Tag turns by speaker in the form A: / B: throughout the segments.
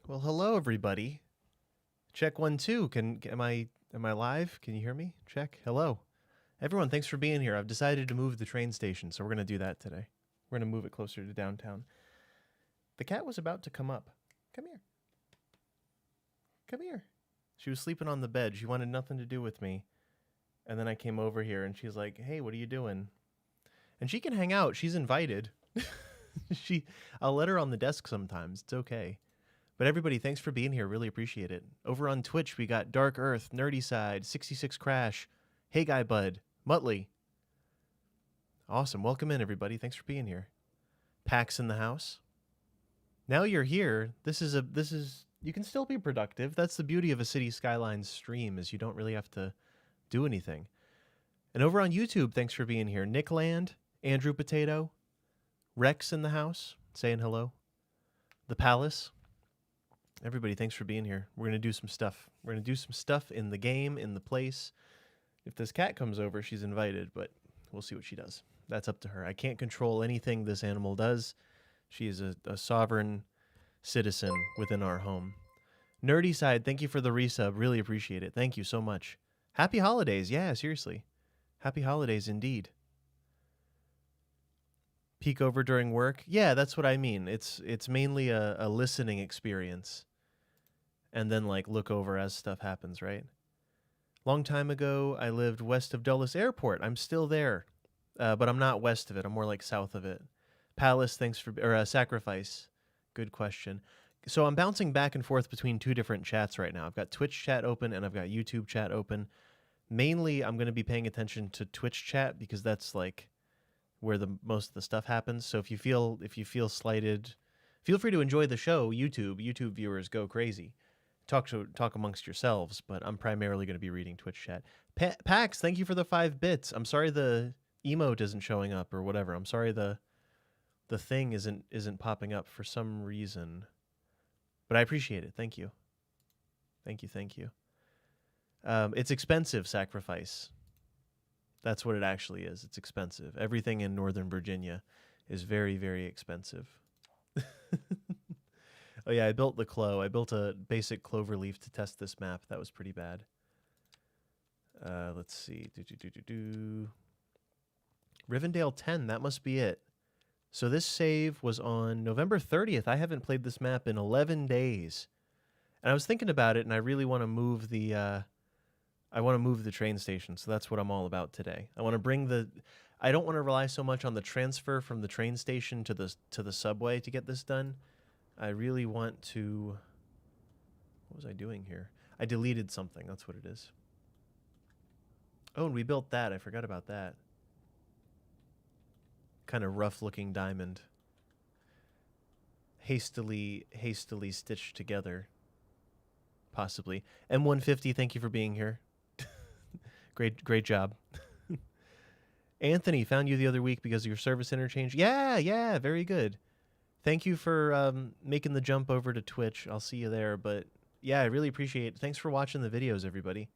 A: Well, hello everybody. Check 1 2. Am I live? Can you hear me? Check. Hello. Everyone, thanks for being here. I've decided to move the train station, so we're going to do that today. We're going to move it closer to downtown. The cat was about to come up. Come here. Come here. She was sleeping on the bed. She wanted nothing to do with me. And then I came over here and she's like, "Hey, what are you doing?" And she can hang out. She's invited. I'll let her on the desk sometimes. It's okay. But everybody, thanks for being here. Really appreciate it. Over on Twitch, we got Dark Earth, Nerdy Side, 66 Crash, Hey Guy Bud, Muttley. Awesome. Welcome in, everybody. Thanks for being here. Pax in the house. Now you're here. This is you can still be productive. That's the beauty of a City Skylines stream, is you don't really have to do anything. And over on YouTube, thanks for being here. Nick Land, Andrew Potato, Rex in the house, saying hello. The Palace. Everybody, thanks for being here. We're going to do some stuff. We're going to do some stuff in the game, in the place. If this cat comes over, she's invited, but we'll see what she does. That's up to her. I can't control anything this animal does. She is a sovereign citizen within our home. Nerdy Side, thank you for the resub. Really appreciate it. Thank you so much. Happy holidays. Yeah, seriously. Happy holidays indeed. Peek over during work. Yeah, that's what I mean. It's mainly a listening experience. And then like look over as stuff happens, right? Long time ago, I lived west of Dulles Airport. I'm still there, but I'm not west of it. I'm more like south of it. Palace, thanks for, or Sacrifice. Good question. So I'm bouncing back and forth between two different chats right now. I've got Twitch chat open and I've got YouTube chat open. Mainly, I'm going to be paying attention to Twitch chat because that's like where the most of the stuff happens. So if you feel slighted, feel free to enjoy the show. YouTube viewers go crazy. Talk amongst yourselves, but I'm primarily going to be reading Twitch chat. Pax, thank you for the 5 bits. I'm sorry the emote isn't showing up or whatever. I'm sorry the the thing isn't popping up for some reason. But I appreciate it. Thank you. Thank you. Thank you. It's expensive, Sacrifice. That's what it actually is. It's expensive. Everything in Northern Virginia is very, very expensive. Oh yeah, I built the Clo. I built a basic cloverleaf to test this map. That was pretty bad. Let's see. Rivendale 10, that must be it. So this save was on November 30th. I haven't played this map in 11 days. And I was thinking about it, and I really want to move the train station. So that's what I'm all about today. I want to bring the I don't want to rely so much on the transfer from the train station to the subway to get this done. I really want to... What was I doing here? I deleted something. That's what it is. Oh, and we built that. I forgot about that. Kind of rough-looking diamond. Hastily stitched together. Possibly. M150, thank you for being here. Great job. Anthony, found you the other week because of your service interchange. Yeah, very good. Thank you for making the jump over to Twitch. I'll see you there. But yeah, I really appreciate it. Thanks for watching the videos, everybody.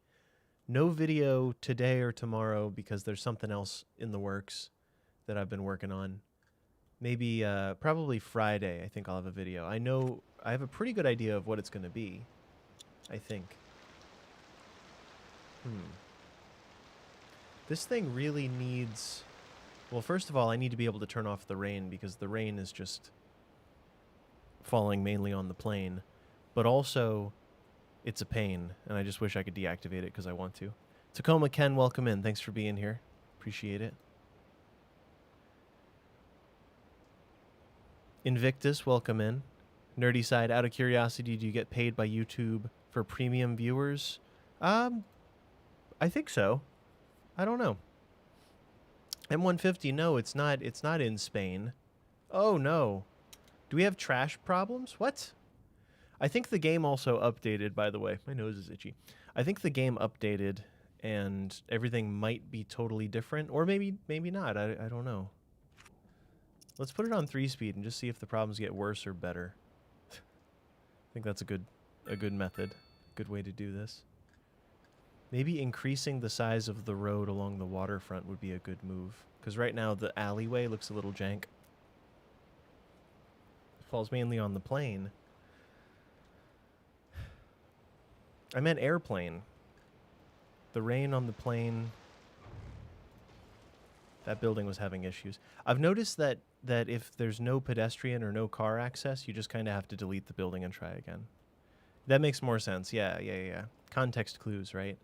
A: No video today or tomorrow because there's something else in the works that I've been working on. Maybe, probably Friday, I think I'll have a video. I know I have a pretty good idea of what it's going to be, I think. This thing really needs... Well, first of all, I need to be able to turn off the rain because the rain is just falling mainly on the plane. But also, it's a pain, and I just wish I could deactivate it because I want to. Tacoma Ken, welcome in. Thanks for being here. Appreciate it. Invictus, welcome in. Nerdy Side, out of curiosity, do you get paid by YouTube for premium viewers? I think so. I don't know. M150, no, it's not in Spain. Oh, no. Do we have trash problems? What? I think the game also updated, by the way. My nose is itchy. I think the game updated, and everything might be totally different. Or maybe not. I don't know. Let's put it on 3-speed and just see if the problems get worse or better. I think that's a good method. Good way to do this. Maybe increasing the size of the road along the waterfront would be a good move. Because right now the alleyway looks a little jank. It falls mainly on the plane. I meant airplane. The rain on the plane. That building was having issues. I've noticed that if there's no pedestrian or no car access, you just kind of have to delete the building and try again. That makes more sense. Yeah. Context clues, right?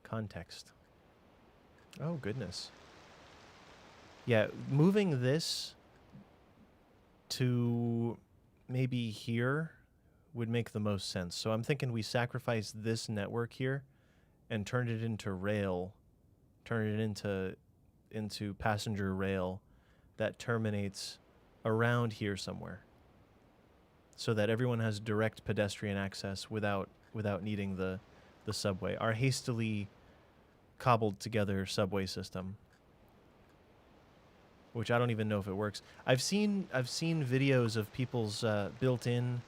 A: Context. Oh, goodness. Yeah, moving this to maybe here would make the most sense. So I'm thinking we sacrifice this network here and turn it into rail, turn it into passenger rail that terminates around here somewhere so that everyone has direct pedestrian access without needing the subway. Our hastily cobbled together subway system, which I don't even know if it works. I've seen videos of people's built-in,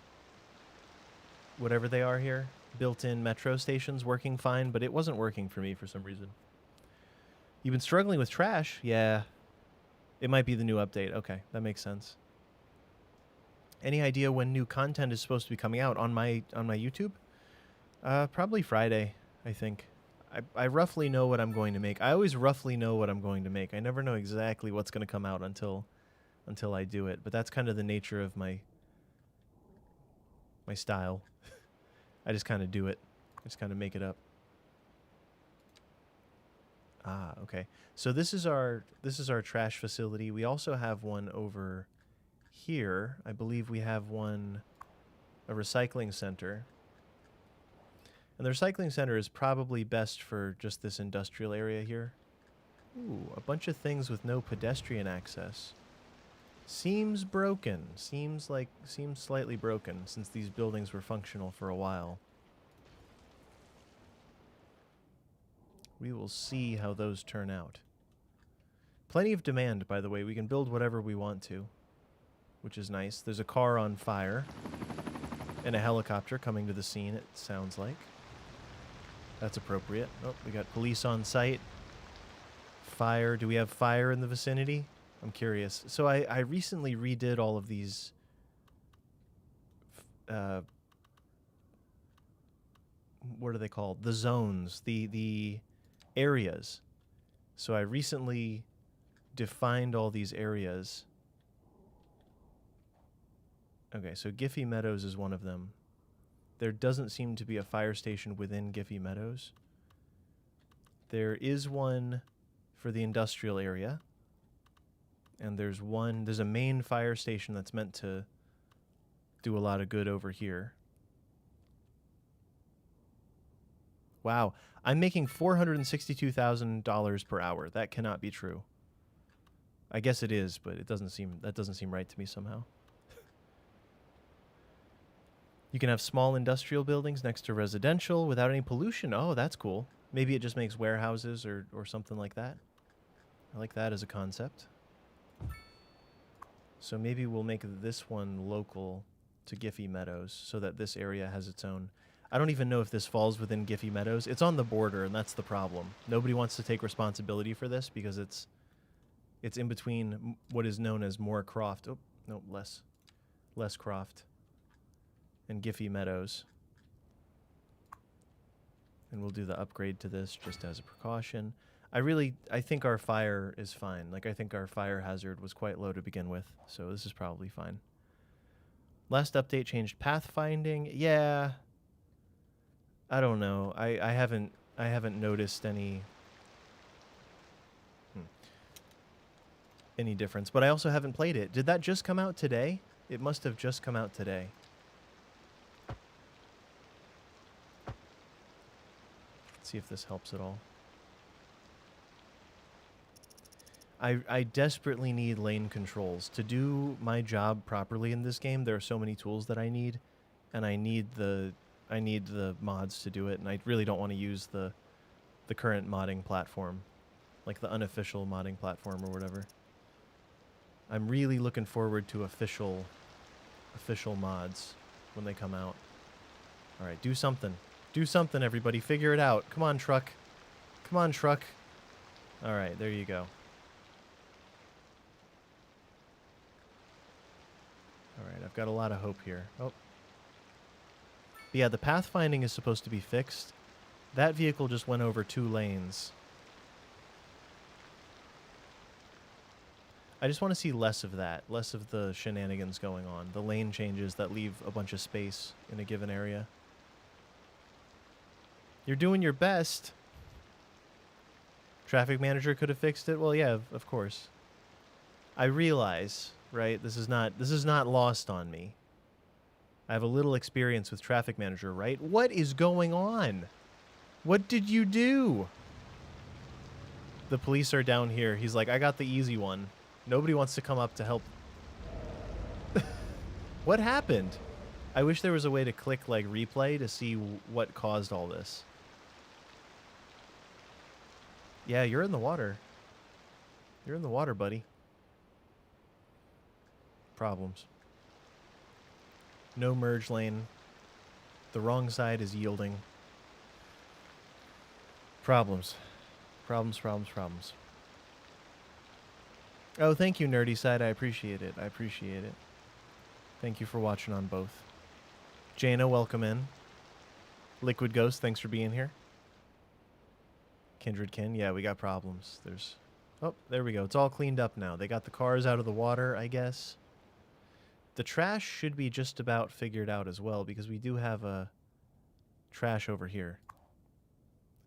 A: whatever they are here, built-in metro stations working fine, but it wasn't working for me for some reason. You've been struggling with trash? Yeah. It might be the new update. Okay, that makes sense. Any idea when new content is supposed to be coming out on my YouTube? Probably Friday, I think. I roughly know what I'm going to make. I always roughly know what I'm going to make. I never know exactly what's going to come out until I do it. But that's kind of the nature of my style. I just kind of do it. I just kind of make it up. Ah, okay. So this is our trash facility. We also have one over here. I believe we have a recycling center. And the recycling center is probably best for just this industrial area here. Ooh, a bunch of things with no pedestrian access. Seems broken. Seems slightly broken since these buildings were functional for a while. We will see how those turn out. Plenty of demand, by the way. We can build whatever we want to, which is nice. There's a car on fire and a helicopter coming to the scene, it sounds like. That's appropriate. Oh, we got police on site. Fire. Do we have fire in the vicinity? I'm curious. So I recently redid all of these what are they called? The zones, the areas. So I recently defined all these areas. Okay, so Giffy Meadows is one of them. There doesn't seem to be a fire station within Giffy Meadows. There is one for the industrial area. And there's a main fire station that's meant to do a lot of good over here. Wow, I'm making $462,000 per hour. That cannot be true. I guess it is, but that doesn't seem right to me somehow. You can have small industrial buildings next to residential without any pollution. Oh, that's cool. Maybe it just makes warehouses or something like that. I like that as a concept. So maybe we'll make this one local to Giffy Meadows so that this area has its own. I don't even know if this falls within Giffy Meadows. It's on the border, and that's the problem. Nobody wants to take responsibility for this because it's in between what is known as Moorcroft. Oh, no, less Croft and Giffy Meadows. And we'll do the upgrade to this just as a precaution. I think our fire is fine. Like, I think our fire hazard was quite low to begin with, so this is probably fine. Last update changed pathfinding. Yeah. I don't know. I haven't noticed any difference, but I also haven't played it. Did that just come out today? It must have just come out today. Let's see if this helps at all. I desperately need lane controls. To do my job properly in this game, there are so many tools that I need, and I need the mods to do it, and I really don't want to use the current modding platform, like the unofficial modding platform or whatever. I'm really looking forward to official mods when they come out. All right, do something. Do something, everybody. Figure it out. Come on, truck. Come on, truck. All right, there you go. All right, I've got a lot of hope here. Oh. Yeah, the pathfinding is supposed to be fixed. That vehicle just went over 2 lanes. I just want to see less of that, less of the shenanigans going on, the lane changes that leave a bunch of space in a given area. You're doing your best. Traffic manager could have fixed it. Well, yeah, of course. I realize, right? This is not lost on me. I have a little experience with traffic manager, right? What is going on? What did you do? The police are down here. He's like, I got the easy one. Nobody wants to come up to help. What happened? I wish there was a way to click like replay to see what caused all this. Yeah, you're in the water. You're in the water, buddy. Problems. No merge lane. The wrong side is yielding. Problems. Problems, problems, problems. Oh, thank you, Nerdy Side. I appreciate it. I appreciate it. Thank you for watching on both. Jaina, welcome in. Liquid Ghost, thanks for being here. Kindred Kin, yeah, we got problems. There's... Oh, there we go. It's all cleaned up now. They got the cars out of the water, I guess. The trash should be just about figured out as well, because we do have a trash over here.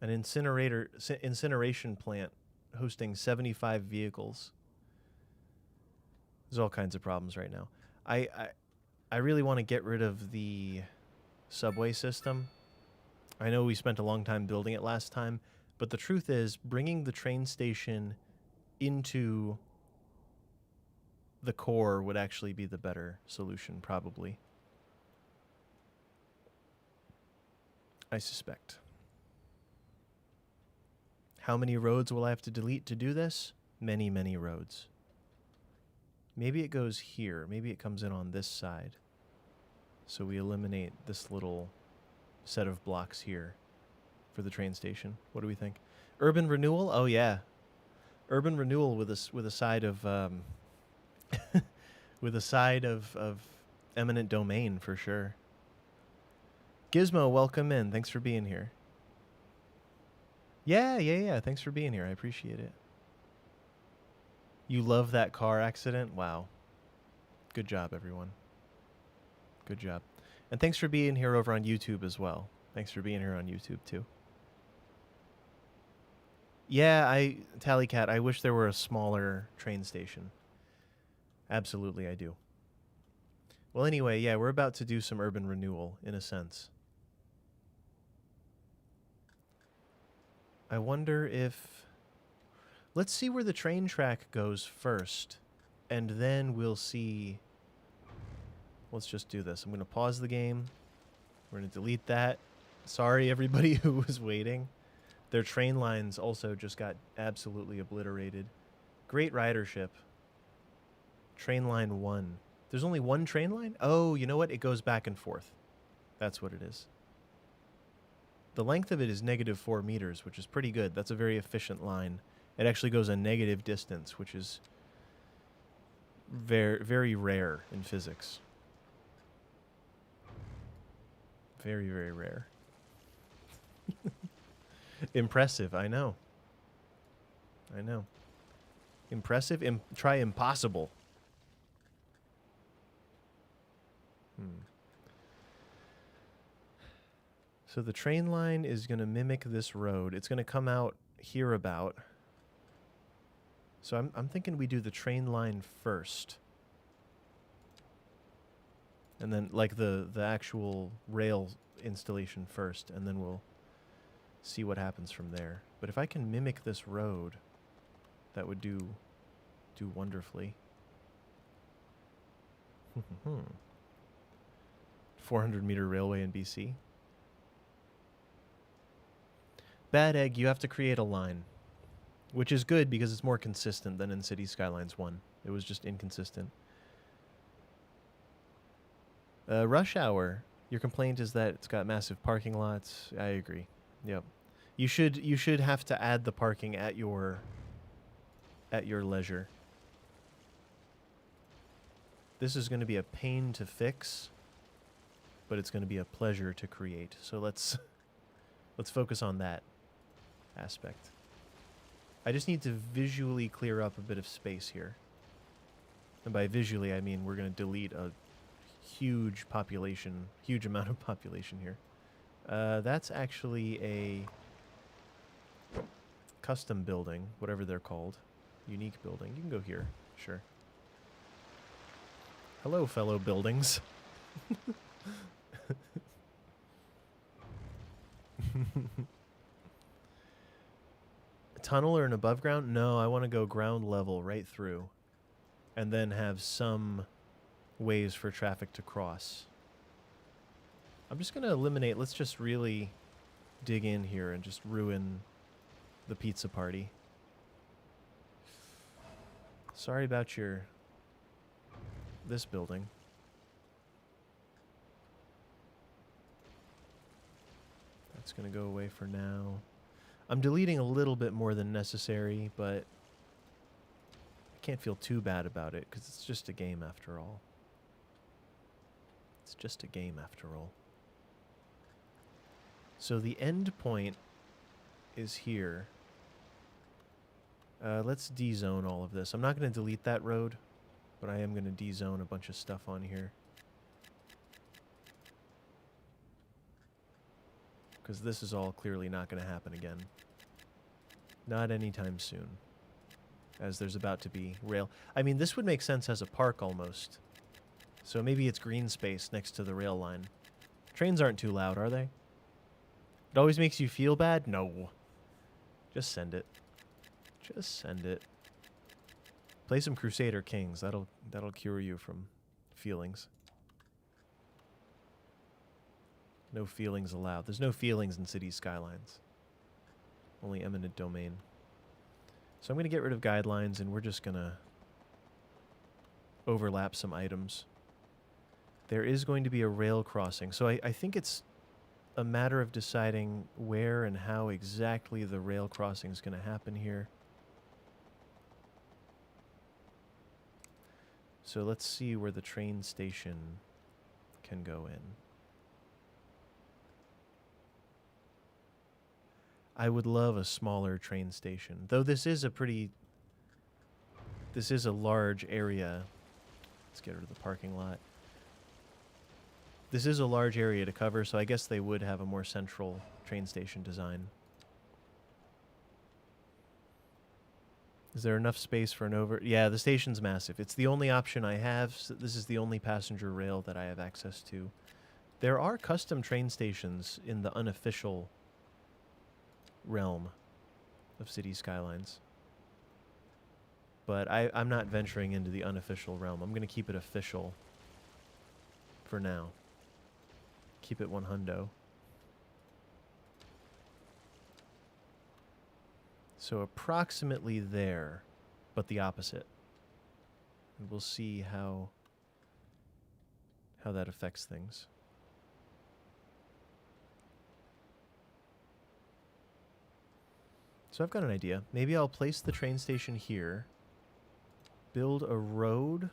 A: An incineration plant hosting 75 vehicles. There's all kinds of problems right now. I really want to get rid of the subway system. I know we spent a long time building it last time, but the truth is, bringing the train station into the core would actually be the better solution, probably. I suspect. How many roads will I have to delete to do this? Many, many roads. Maybe it goes here. Maybe it comes in on this side. So we eliminate this little set of blocks here for the train station. What do we think? Urban renewal? Oh yeah. Urban renewal with a side of with a side of eminent domain for sure. Gizmo, welcome in. Thanks for being here. Yeah. Thanks for being here. I appreciate it. You love that car accident? Wow. Good job, everyone. Good job. And thanks for being here over on YouTube as well. Thanks for being here on YouTube, too. Yeah, Tallycat, I wish there were a smaller train station. Absolutely, I do. Well, anyway, yeah, we're about to do some urban renewal, in a sense. I wonder if... Let's see where the train track goes first, and then we'll see... Let's just do this. I'm going to pause the game. We're going to delete that. Sorry, everybody who was waiting. Their train lines also just got absolutely obliterated. Great ridership. Train line 1. There's only one train line? Oh, you know what? It goes back and forth. That's what it is. The length of it is -4 meters, which is pretty good. That's a very efficient line. It actually goes a negative distance, which is very, very rare in physics. Very, very rare. Impressive, I know. I know. Impressive? Try impossible. So the train line is going to mimic this road. It's going to come out here about. So I'm thinking we do the train line first. And then, like, the actual rail installation first, and then we'll see what happens from there. But if I can mimic this road, that would do wonderfully. 400-meter railway in BC. Bad Egg, you have to create a line, which is good because it's more consistent than in City Skylines 1. It was just inconsistent. Rush Hour, your complaint is that it's got massive parking lots. I agree. Yep. You should have to add the parking at your leisure. This is going to be a pain to fix, but it's going to be a pleasure to create. So let's focus on that aspect. I just need to visually clear up a bit of space here. And by visually, I mean we're going to delete a huge amount of population here. That's actually a custom building, whatever they're called. Unique building. You can go here, sure. Hello, fellow buildings. A tunnel or an above ground? No, I want to go ground level right through. And then have some ways for traffic to cross. I'm just going to eliminate, let's just really dig in here and just ruin the pizza party. Sorry about this building. That's going to go away for now. I'm deleting a little bit more than necessary, but I can't feel too bad about it because it's just a game after all. It's just a game after all. So the end point is here. Let's de-zone all of this. I'm not going to delete that road, but I am going to de-zone a bunch of stuff on here. Because this is all clearly not going to happen again. Not anytime soon. As there's about to be rail. I mean, this would make sense as a park almost. So maybe it's green space next to the rail line. Trains aren't too loud, are they? It always makes you feel bad? No. Just send it. Just send it. Play some Crusader Kings. That'll cure you from feelings. No feelings allowed. There's no feelings in City Skylines. Only eminent domain. So I'm going to get rid of guidelines, and we're just going to overlap some items. There is going to be a rail crossing. So I think it's a matter of deciding where and how exactly the rail crossing is going to happen here. So let's see where the train station can go in. I would love a smaller train station, though this is a large area. Let's get rid of the parking lot. This is a large area to cover, so I guess they would have a more central train station design. Is there enough space for an over... Yeah, the station's massive. It's the only option I have. So this is the only passenger rail that I have access to. There are custom train stations in the unofficial realm of City Skylines. But I'm not venturing into the unofficial realm. I'm going to keep it official for now. Keep it 100. So approximately there, but the opposite. And we'll see how that affects things. So I've got an idea. Maybe I'll place the train station here. Build a road.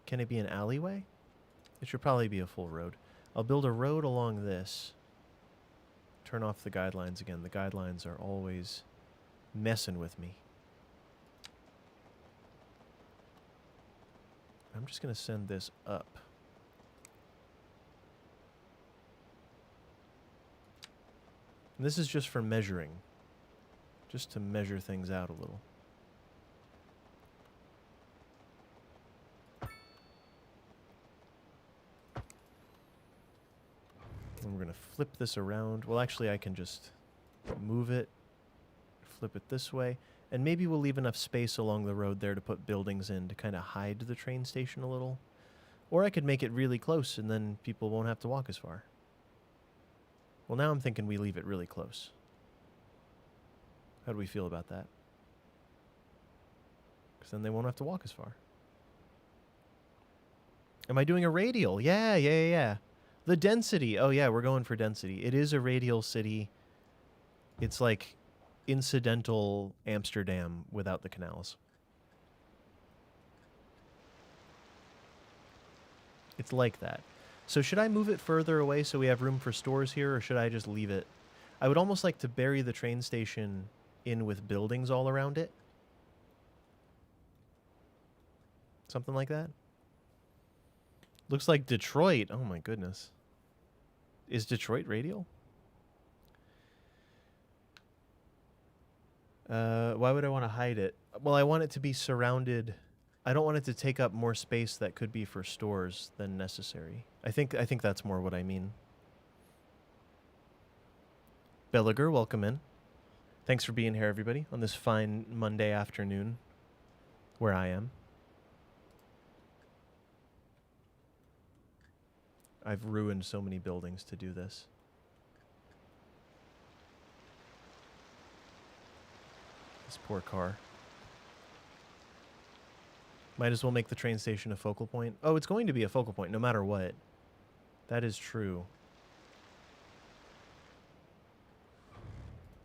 A: Can it be an alleyway? It should probably be a full road. I'll build a road along this. Turn off the guidelines again. The guidelines are always messing with me. I'm just going to send this up. And this is just for measuring. Just to measure things out a little. And we're going to flip this around. Well, actually, I can just move it, flip it this way, and maybe we'll leave enough space along the road there to put buildings in to kind of hide the train station a little. Or I could make it really close, and then people won't have to walk as far. Well, now I'm thinking we leave it really close. How do we feel about that? Because then they won't have to walk as far. Am I doing a radial? Yeah. The density. Oh, yeah, we're going for density. It is a radial city. It's like incidental Amsterdam without the canals. It's like that. So should I move it further away so we have room for stores here, or should I just leave it? I would almost like to bury the train station in with buildings all around it. Something like that. Looks like Detroit. Oh my goodness. Is Detroit radial? Why would I want to hide it? Well, I want it to be surrounded. I don't want it to take up more space that could be for stores than necessary. I think that's more what I mean. Belliger, welcome in. Thanks for being here, everybody, on this fine Monday afternoon where I am. I've ruined so many buildings to do this. This poor car. Might as well make the train station a focal point. Oh, it's going to be a focal point no matter what. That is true.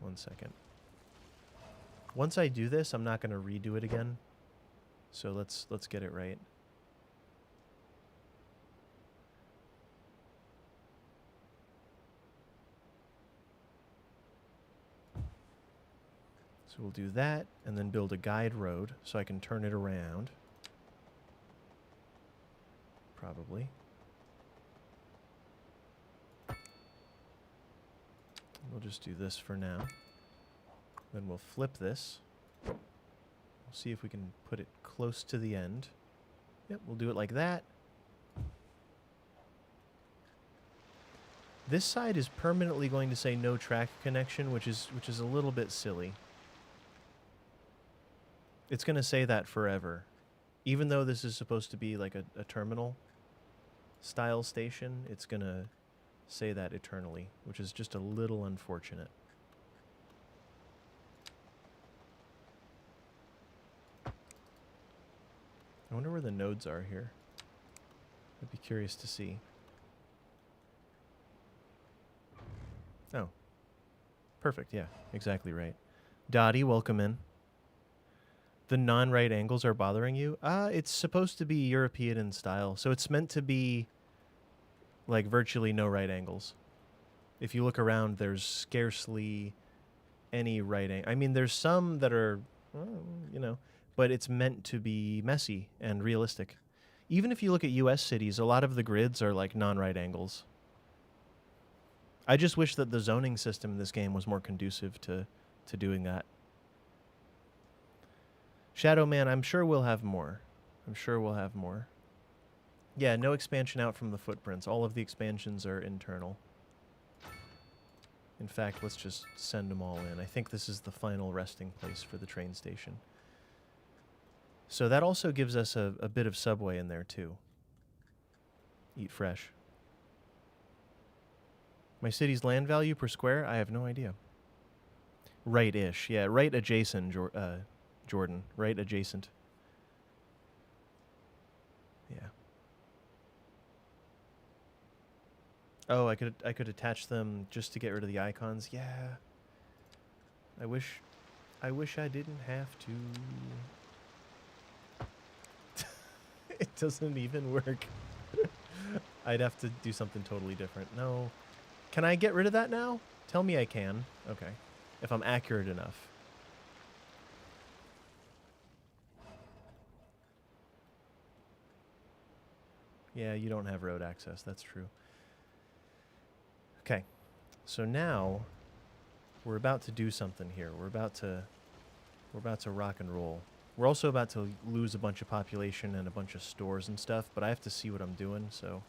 A: 1 second. Once I do this, I'm not going to redo it again. So let's get it right. So we'll do that and then build a guide road so I can turn it around. Probably. We'll just do this for now. Then we'll flip this. We'll see if we can put it close to the end. Yep, we'll do it like that. This side is permanently going to say no track connection, which is a little bit silly. It's going to say that forever. Even though this is supposed to be like a terminal style station, it's going to say that eternally, which is just a little unfortunate. I wonder where the nodes are here. I'd be curious to see. Oh. Perfect, yeah. Exactly right. Dottie, welcome in. The non-right angles are bothering you? It's supposed to be European in style, so it's meant to be like virtually no right angles. If you look around, there's scarcely any right angle. I mean, there's some that are, well, you know, but it's meant to be messy and realistic. Even if you look at US cities, a lot of the grids are like non-right angles. I just wish that the zoning system in this game was more conducive to doing that. Shadow Man, I'm sure we'll have more. I'm sure we'll have more. Yeah, no expansion out from the footprints. All of the expansions are internal. In fact, let's just send them all in. I think this is the final resting place for the train station. So that also gives us a bit of subway in there, too. Eat fresh. My city's land value per square? I have no idea. Right-ish. Yeah, right adjacent, Jordan. Right adjacent. Yeah. Oh, I could attach them just to get rid of the icons. Yeah. I wish I didn't have to. It doesn't even work. I'd have to do something totally different. No. Can I get rid of that now? Tell me I can. Okay. If I'm accurate enough. Yeah, you don't have road access. That's true. Okay. So now we're about to do something here. We're about to rock and roll. We're also about to lose a bunch of population and a bunch of stores and stuff, but I have to see what I'm doing, so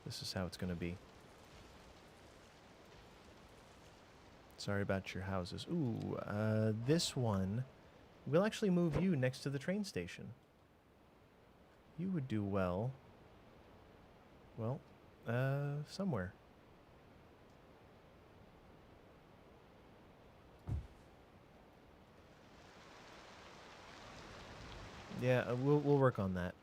A: this is how it's going to be. Sorry about your houses. Ooh, this one, we'll actually move you next to the train station. You would do well. Well, somewhere. Yeah, we'll work on that.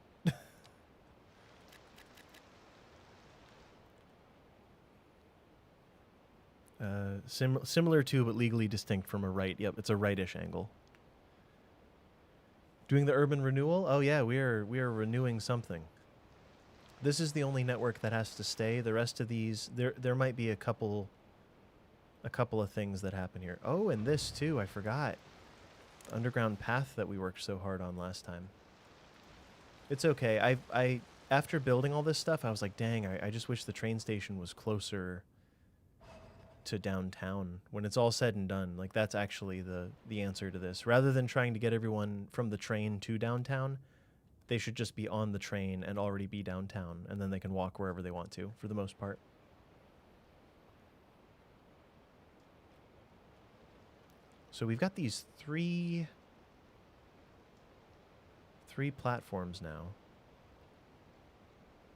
A: Similar to, but legally distinct from a right. Yep, it's a right-ish angle. Doing the urban renewal? Oh yeah, we are renewing something. This is the only network that has to stay. The rest of these, there might be a couple of things that happen here. Oh, and this too, I forgot. Underground path that we worked so hard on last time. It's okay. I after building all this stuff, I was like, dang, I just wish the train station was closer to downtown. When it's all said and done, like that's actually the answer to this. Rather than trying to get everyone from the train to downtown, they should just be on the train and already be downtown, and then they can walk wherever they want to, for the most part. So we've got these three platforms now.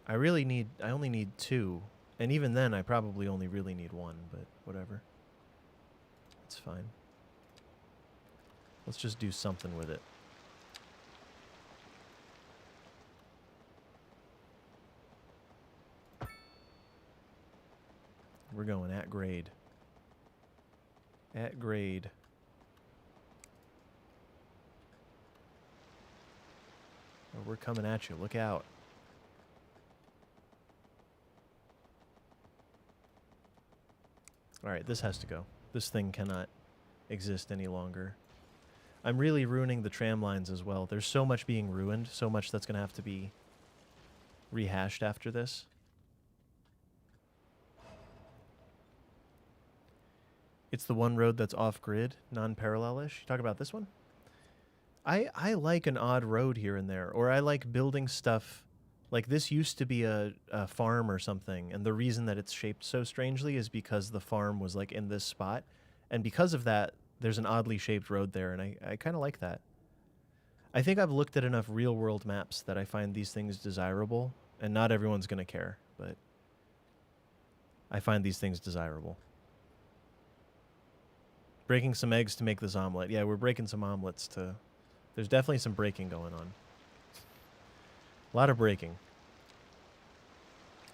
A: I only need two. And even then, I probably only really need one, but whatever. It's fine. Let's just do something with it. We're going at grade. At grade. Oh, we're coming at you. Look out. Alright, this has to go. This thing cannot exist any longer. I'm really ruining the tram lines as well. There's so much being ruined, so much that's going to have to be rehashed after this. It's the one road that's off-grid, non-parallel-ish. You talk about this one? I like an odd road here and there, or I like building stuff. Like this used to be a farm or something, and the reason that it's shaped so strangely is because the farm was like in this spot, and because of that, there's an oddly shaped road there, and I kind of like that. I think I've looked at enough real-world maps that I find these things desirable, and not everyone's going to care, but I find these things desirable. Breaking some eggs to make this omelet. Yeah, we're breaking some omelets to... There's definitely some breaking going on. A lot of braking.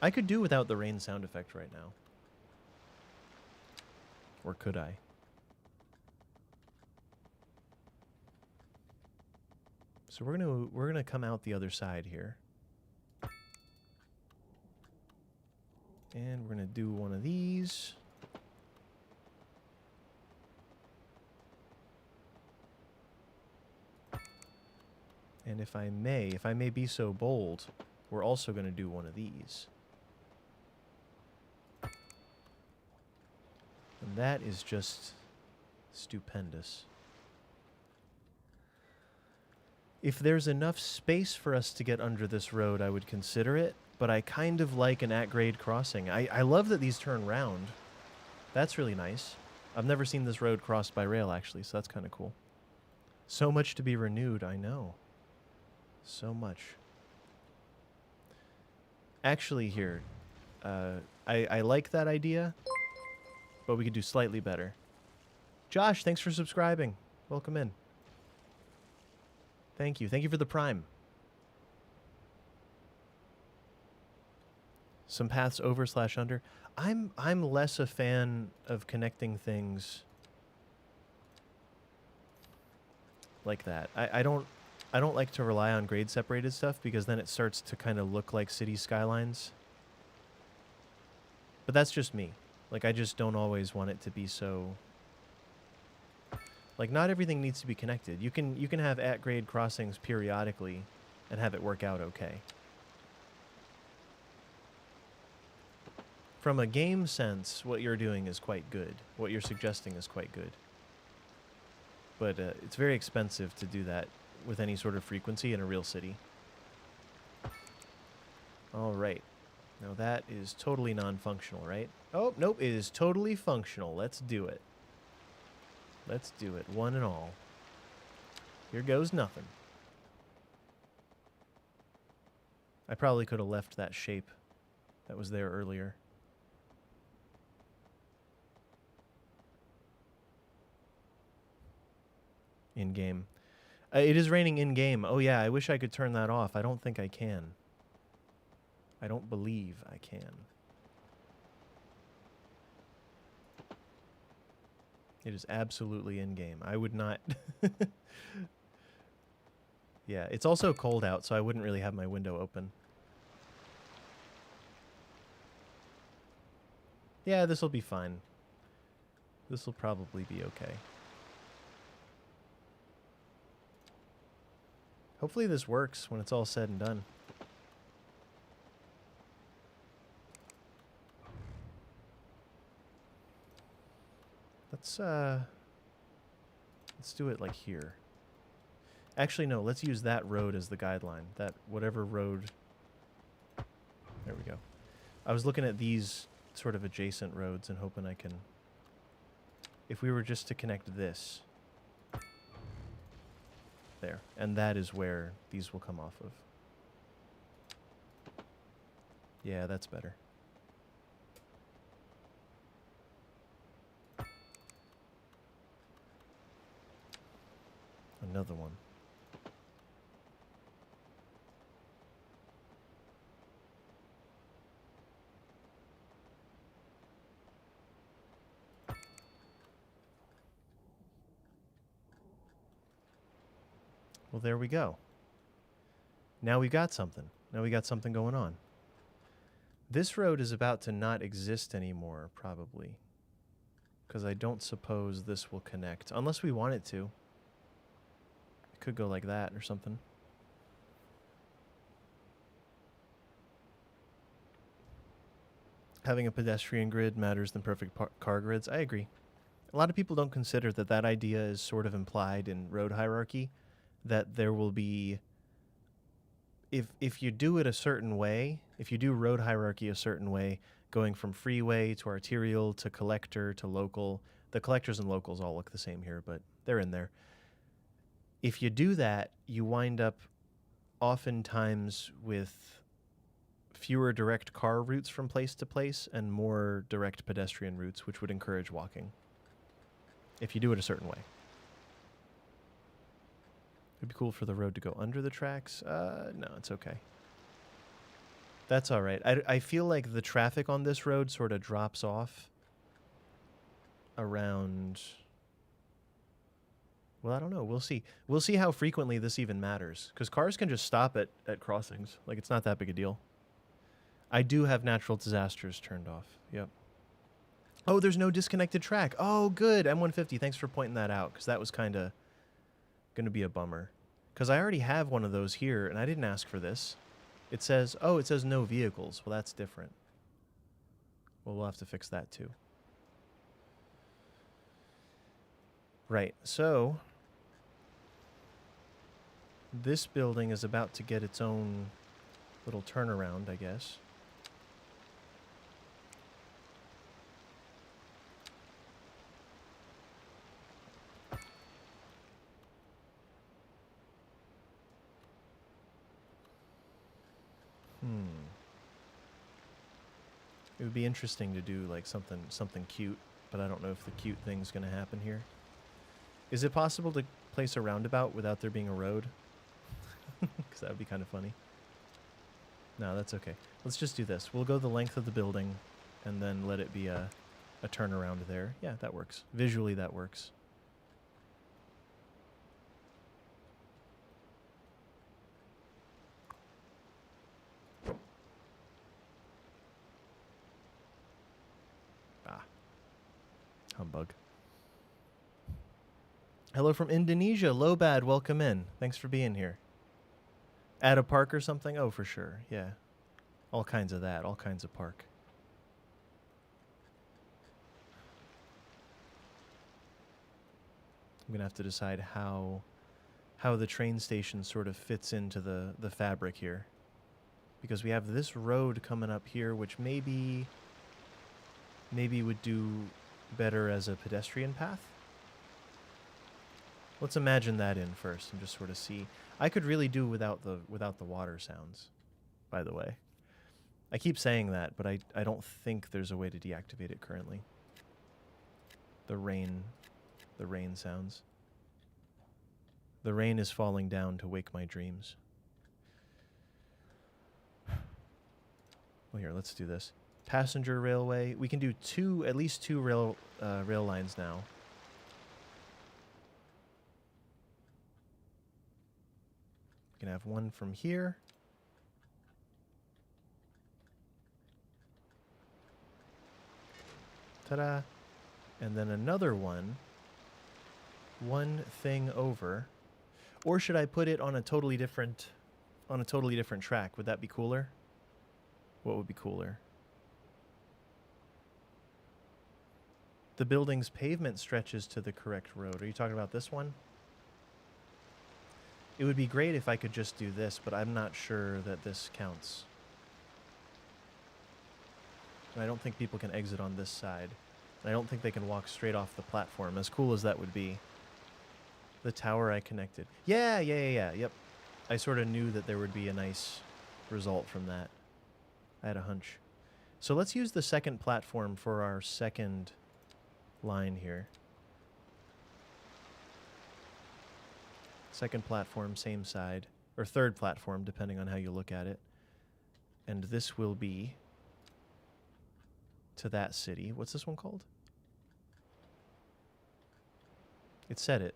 A: I could do without the rain sound effect right now. Or could I? So we're gonna come out the other side here. And we're gonna do one of these. And if I may be so bold, we're also gonna do one of these. And that is just stupendous. If there's enough space for us to get under this road, I would consider it, but I kind of like an at-grade crossing. I love that these turn round. That's really nice. I've never seen this road crossed by rail, actually, so that's kind of cool. So much to be renewed, I know. So much. Actually, here, I like that idea, but we could do slightly better. Josh, thanks for subscribing. Welcome in. Thank you. Thank you for the Prime. Some paths over/under. I'm less a fan of connecting things like that. I don't like to rely on grade separated stuff because then it starts to kind of look like city skylines. But that's just me. Like, I just don't always want it to be so... Like, not everything needs to be connected. You can have at-grade crossings periodically and have it work out okay. From a game sense, what you're doing is quite good. What you're suggesting is quite good. But it's very expensive to do that with any sort of frequency in a real city. All right. Now that is totally non-functional, right? Oh, nope, it is totally functional. Let's do it. Let's do it, one and all. Here goes nothing. I probably could have left that shape that was there earlier. In-game. It is raining in-game. Oh yeah, I wish I could turn that off. I don't think I can. I don't believe I can. It is absolutely in-game. I would not... Yeah, it's also cold out, so I wouldn't really have my window open. Yeah, this will be fine. This will probably be okay. Hopefully this works when it's all said and done. Let's do it like here. Actually, no, let's use that road as the guideline. That whatever road... There we go. I was looking at these sort of adjacent roads and hoping I can... If we were just to connect this... There. And that is where these will come off of. Yeah, that's better. Another one. Well, there we go. Now we got something. Now we got something going on. This road is about to not exist anymore, probably. Because I don't suppose this will connect. Unless we want it to. It could go like that or something. Having a pedestrian grid matters than perfect car grids. I agree. A lot of people don't consider that that idea is sort of implied in road hierarchy. That there will be... If you do it a certain way, if you do road hierarchy a certain way, going from freeway to arterial to collector to local, the collectors and locals all look the same here, but they're in there. If you do that, you wind up oftentimes with fewer direct car routes from place to place and more direct pedestrian routes, which would encourage walking. If you do it a certain way. It'd be cool for the road to go under the tracks. No, it's okay. That's all right. I feel like the traffic on this road sort of drops off around... Well, I don't know. We'll see. We'll see how frequently this even matters. Because cars can just stop at crossings. Like, it's not that big a deal. I do have natural disasters turned off. Yep. Oh, there's no disconnected track. Oh, good. M150, thanks for pointing that out. Because that was kind of going to be a bummer. Because I already have one of those here, and I didn't ask for this. It says, oh, it says no vehicles. Well, that's different. Well, we'll have to fix that too. Right, so this building is about to get its own little turnaround, I guess. It would be interesting to do like something cute, but I don't know if the cute thing's going to happen here. Is it possible to place a roundabout without there being a road? Because that would be kind of funny. No, that's okay. Let's just do this. We'll go the length of the building and then let it be a turnaround there. Yeah, that works. Visually, that works. Ah. Humbug. Hello from Indonesia. Lobad, welcome in. Thanks for being here. At a park or something? Oh, for sure. Yeah. All kinds of that. All kinds of park. I'm going to have to decide how the train station sort of fits into the fabric here. Because we have this road coming up here, which maybe would do better as a pedestrian path. Let's imagine that in first and just sort of see. I could really do without the water sounds, by the way. I keep saying that, but I don't think there's a way to deactivate it currently. The rain sounds. The rain is falling down to wake my dreams. Well, here, let's do this. Passenger railway. We can do at least two rail lines now. We can have one from here. Ta-da. And then another one thing over. Or should I put it on a totally different track? Would that be cooler? What would be cooler? The building's pavement stretches to the correct road. Are you talking about this one? It would be great if I could just do this, but I'm not sure that this counts. And I don't think people can exit on this side. And I don't think they can walk straight off the platform, as cool as that would be. The tower I connected. Yeah, yep. I sort of knew that there would be a nice result from that. I had a hunch. So let's use the second platform for our second line here. Second platform, same side. Or third platform, depending on how you look at it. And this will be to that city. What's this one called? It said it.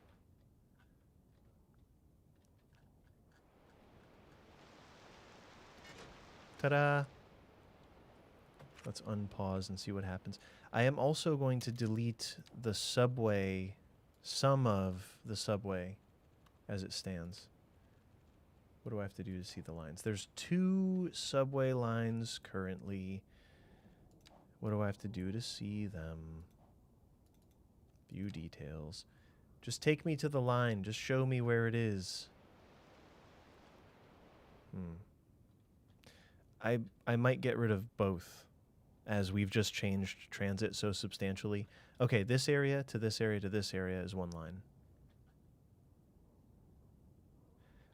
A: Ta-da! Let's unpause and see what happens. I am also going to delete the subway, some of the subway as it stands. What do I have to do to see the lines? There's 2 subway lines currently. What do I have to do to see them? View details. Just take me to the line. Just show me where it is. I might get rid of both, as we've just changed transit so substantially. Okay, this area to this area to this area is one line.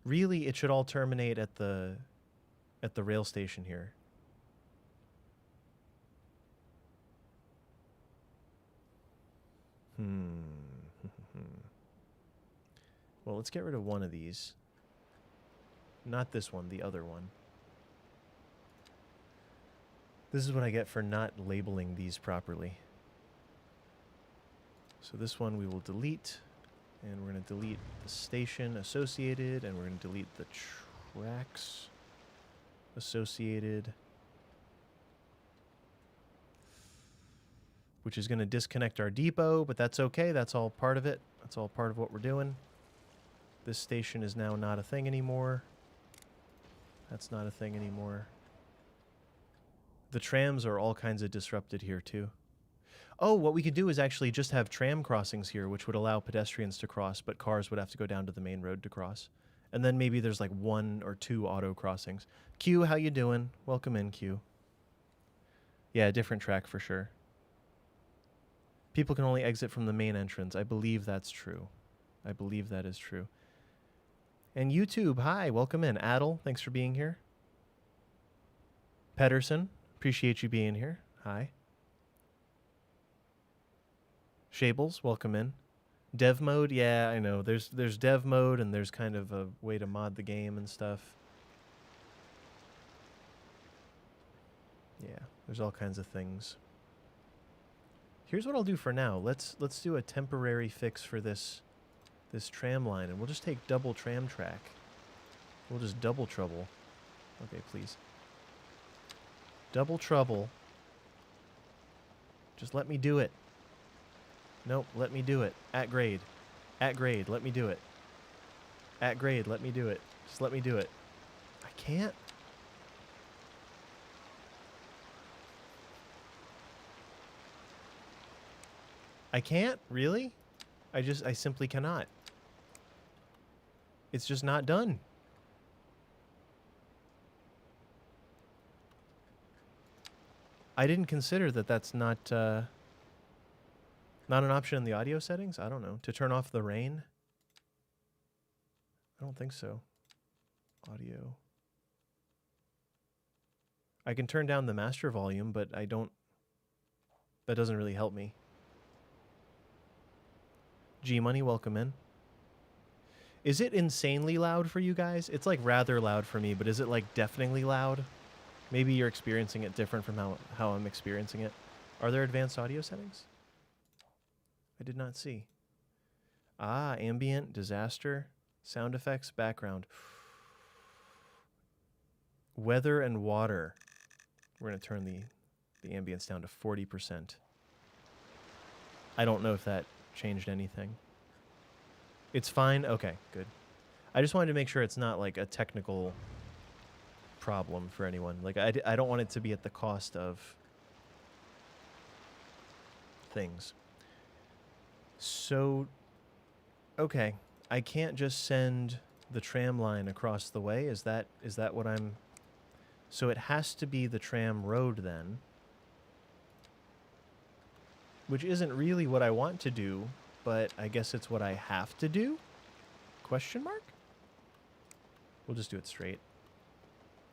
A: Really, it should all terminate at the rail station here. Well, let's get rid of one of these. Not this one, the other one. This is what I get for not labeling these properly. So this one we will delete, and we're going to delete the station associated, and we're going to delete the tracks associated, which is going to disconnect our depot, but that's okay. That's all part of it. That's all part of what we're doing. This station is now not a thing anymore. That's not a thing anymore. The trams are all kinds of disrupted here too. Oh, what we could do is actually just have tram crossings here, which would allow pedestrians to cross, but cars would have to go down to the main road to cross. And then maybe there's like 1 or 2 auto crossings. Q, how you doing? Welcome in, Q. Yeah, different track for sure. People can only exit from the main entrance. I believe that's true. I believe that is true. And YouTube, hi, welcome in. Adel, thanks for being here. Pedersen, appreciate you being here. Hi. Shables, welcome in. Dev mode, yeah, I know. There's dev mode, and there's kind of a way to mod the game and stuff. Yeah, there's all kinds of things. Here's what I'll do for now. Let's do a temporary fix for this tram line, and we'll just take double tram track. We'll just double trouble. Okay, please. Double trouble. Just let me do it. Nope, let me do it. At grade. At grade, let me do it. At grade, let me do it. Just let me do it. I can't. I can't? Really? I simply cannot. It's just not done. I didn't consider that that's not an option in the audio settings. I don't know. To turn off the rain? I don't think so. Audio. I can turn down the master volume, but I don't... That doesn't really help me. G-Money, welcome in. Is it insanely loud for you guys? It's like rather loud for me, but is it like deafeningly loud? Maybe you're experiencing it different from how I'm experiencing it. Are there advanced audio settings? I did not see. Ah, ambient, disaster, sound effects, background. Weather and water. We're going to turn the ambience down to 40%. I don't know if that changed anything. It's fine? Okay, good. I just wanted to make sure it's not like a technical problem for anyone. Like, I don't want it to be at the cost of things. So, okay. I can't just send the tram line across the way. Is that what I'm... So it has to be the tram road then. Which isn't really what I want to do, but I guess it's what I have to do? Question mark? We'll just do it straight.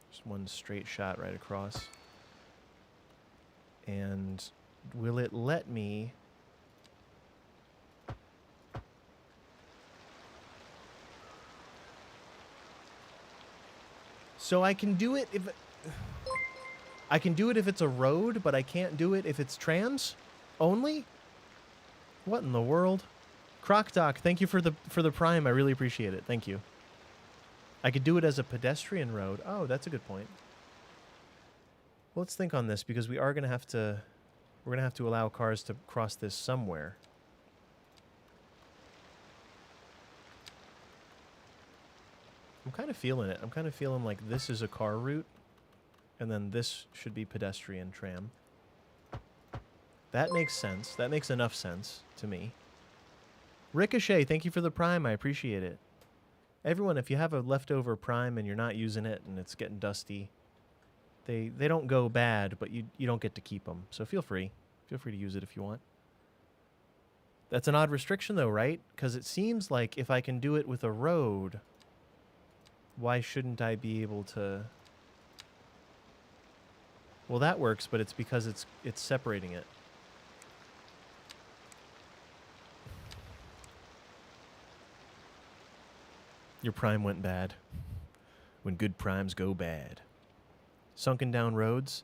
A: Just one straight shot right across. And will it let me... So I can do it if... I can do it if it's a road, but I can't do it if it's trams only? What in the world? CrocDoc, thank you for the prime. I really appreciate it. Thank you. I could do it as a pedestrian road. Oh, that's a good point. Well, let's think on this, because we are going to have to... We're going to have to allow cars to cross this somewhere. I'm kind of feeling it. I'm kind of feeling like this is a car route, and then this should be pedestrian tram. That makes sense. That makes enough sense to me. Ricochet, thank you for the prime. I appreciate it. Everyone, if you have a leftover prime and you're not using it and it's getting dusty, they don't go bad, but you don't get to keep them. So feel free. Feel free to use it if you want. That's an odd restriction though, right? Because it seems like if I can do it with a road, why shouldn't I be able to... Well, that works, but it's because it's separating it. Your prime went bad. When good primes go bad. Sunken down roads?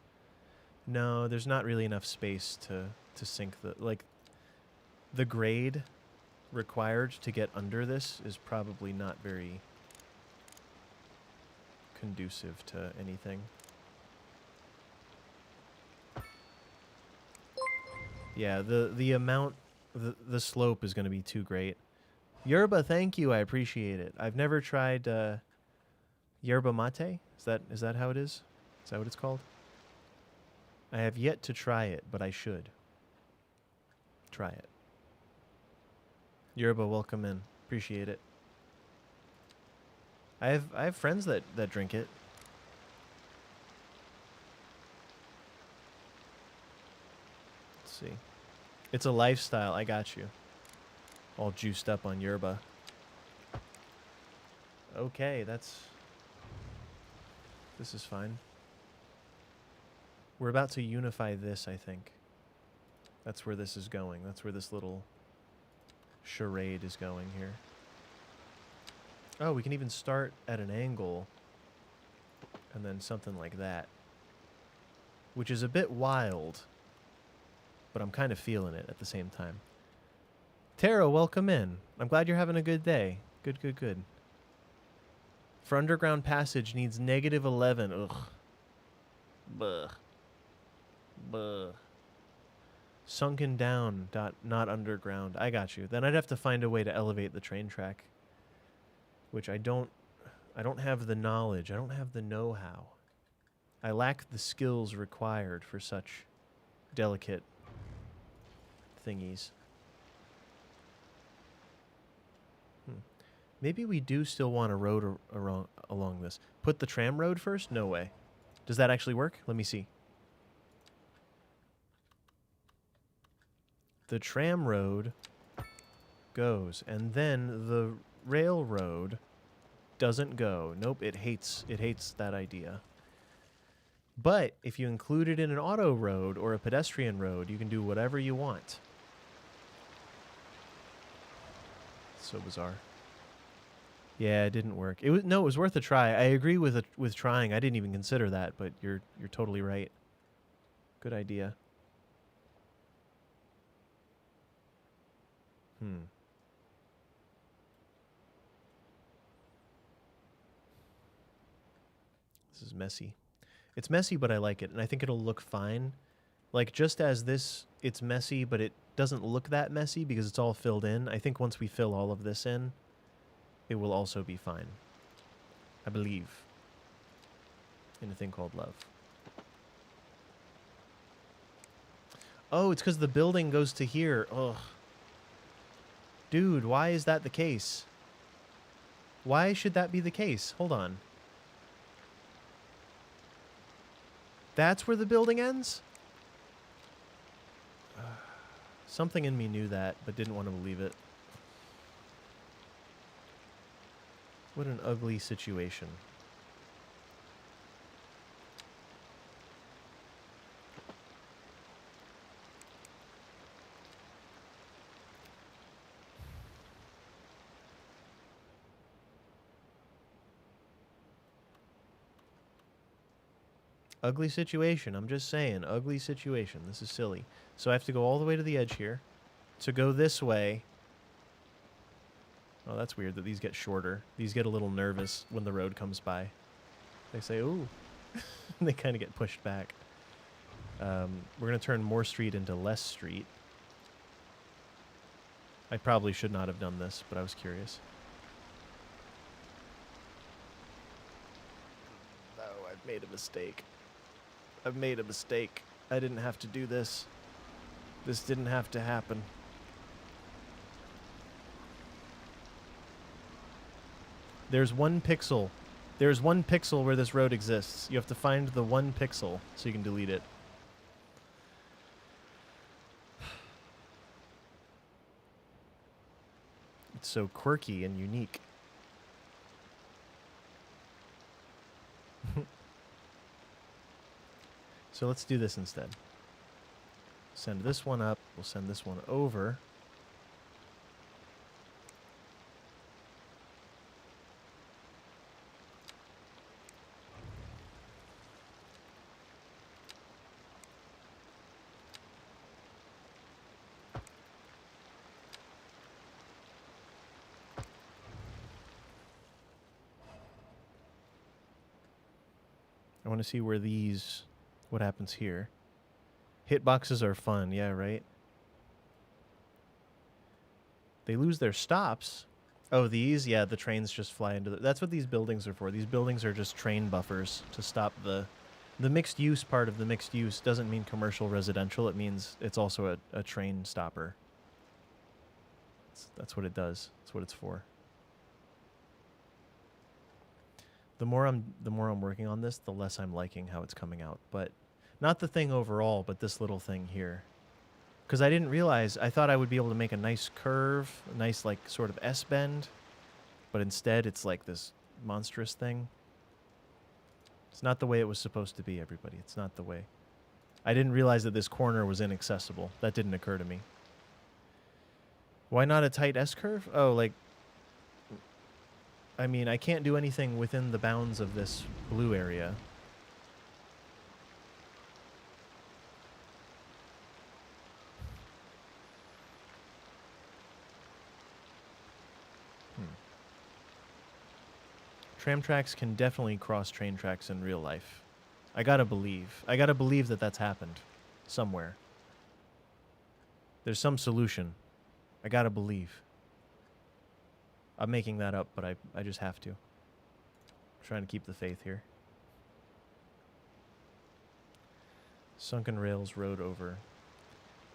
A: No, there's not really enough space to sink the, like, the grade required to get under this is probably not very conducive to anything. Yeah, the amount, the slope is going to be too great. Yerba, thank you. I appreciate it. I've never tried yerba mate. Is that how it is? Is that what it's called? I have yet to try it, but I should. Try it. Yerba, welcome in. Appreciate it. I have friends that drink it. Let's see. It's a lifestyle. I got you. All juiced up on yerba. Okay, this is fine. We're about to unify this, I think. That's where this is going. That's where this little charade is going here. Oh, we can even start at an angle and then something like that, which is a bit wild, but I'm kind of feeling it at the same time. Tara, welcome in. I'm glad you're having a good day. Good, good, good. For underground passage needs -11. Ugh. Buh. Buh. Sunken down, not underground. I got you. Then I'd have to find a way to elevate the train track, which I don't have the knowledge. I don't have the know-how. I lack the skills required for such delicate thingies. Maybe we do still want a road along this. Put the tram road first? No way. Does that actually work? Let me see. The tram road goes, and then the railroad doesn't go. Nope, it hates that idea. But if you include it in an auto road or a pedestrian road, you can do whatever you want. So bizarre. Yeah, it didn't work. It was worth a try. I agree with trying. I didn't even consider that, but you're totally right. Good idea. This is messy. It's messy, but I like it, and I think it'll look fine. Like, just as this, it's messy, but it doesn't look that messy because it's all filled in. I think once we fill all of this in, it will also be fine. I believe in a thing called love. Oh, it's because the building goes to here. Ugh. Dude, why is that the case? Why should that be the case? Hold on. That's where the building ends? Something in me knew that, but didn't want to believe it. What an ugly situation. Ugly situation. I'm just saying. Ugly situation. This is silly. So I have to go all the way to the edge here. To go this way. Oh, that's weird that these get shorter. These get a little nervous when the road comes by. They say, ooh. They kind of get pushed back. We're going to turn more street into less street. I probably should not have done this, but I was curious. No, I've made a mistake. I've made a mistake. I didn't have to do this. This didn't have to happen. There's 1 pixel. There's 1 pixel where this road exists. You have to find the 1 pixel so you can delete it. It's so quirky and unique. So let's do this instead. Send this one up. We'll send this one over. I want to see where these... What happens here? Hitboxes are fun. Yeah, right? They lose their stops. Oh, these? Yeah, the trains just fly into the... That's what these buildings are for. These buildings are just train buffers to stop the... The mixed use part of the mixed use doesn't mean commercial residential. It means it's also a train stopper. That's what it does. That's what it's for. The more I'm working on this, the less I'm liking how it's coming out. But not the thing overall, but this little thing here. Because I didn't realize, I thought I would be able to make a nice curve, a nice like sort of S-bend, but instead it's like this monstrous thing. It's not the way it was supposed to be, everybody. It's not the way. I didn't realize that this corner was inaccessible. That didn't occur to me. Why not a tight S-curve? Oh, like... I mean, I can't do anything within the bounds of this blue area. Tram tracks can definitely cross train tracks in real life. I gotta believe. I gotta believe that that's happened. Somewhere. There's some solution. I gotta believe. I'm making that up, but I just have to. I'm trying to keep the faith here. Sunken rails road over.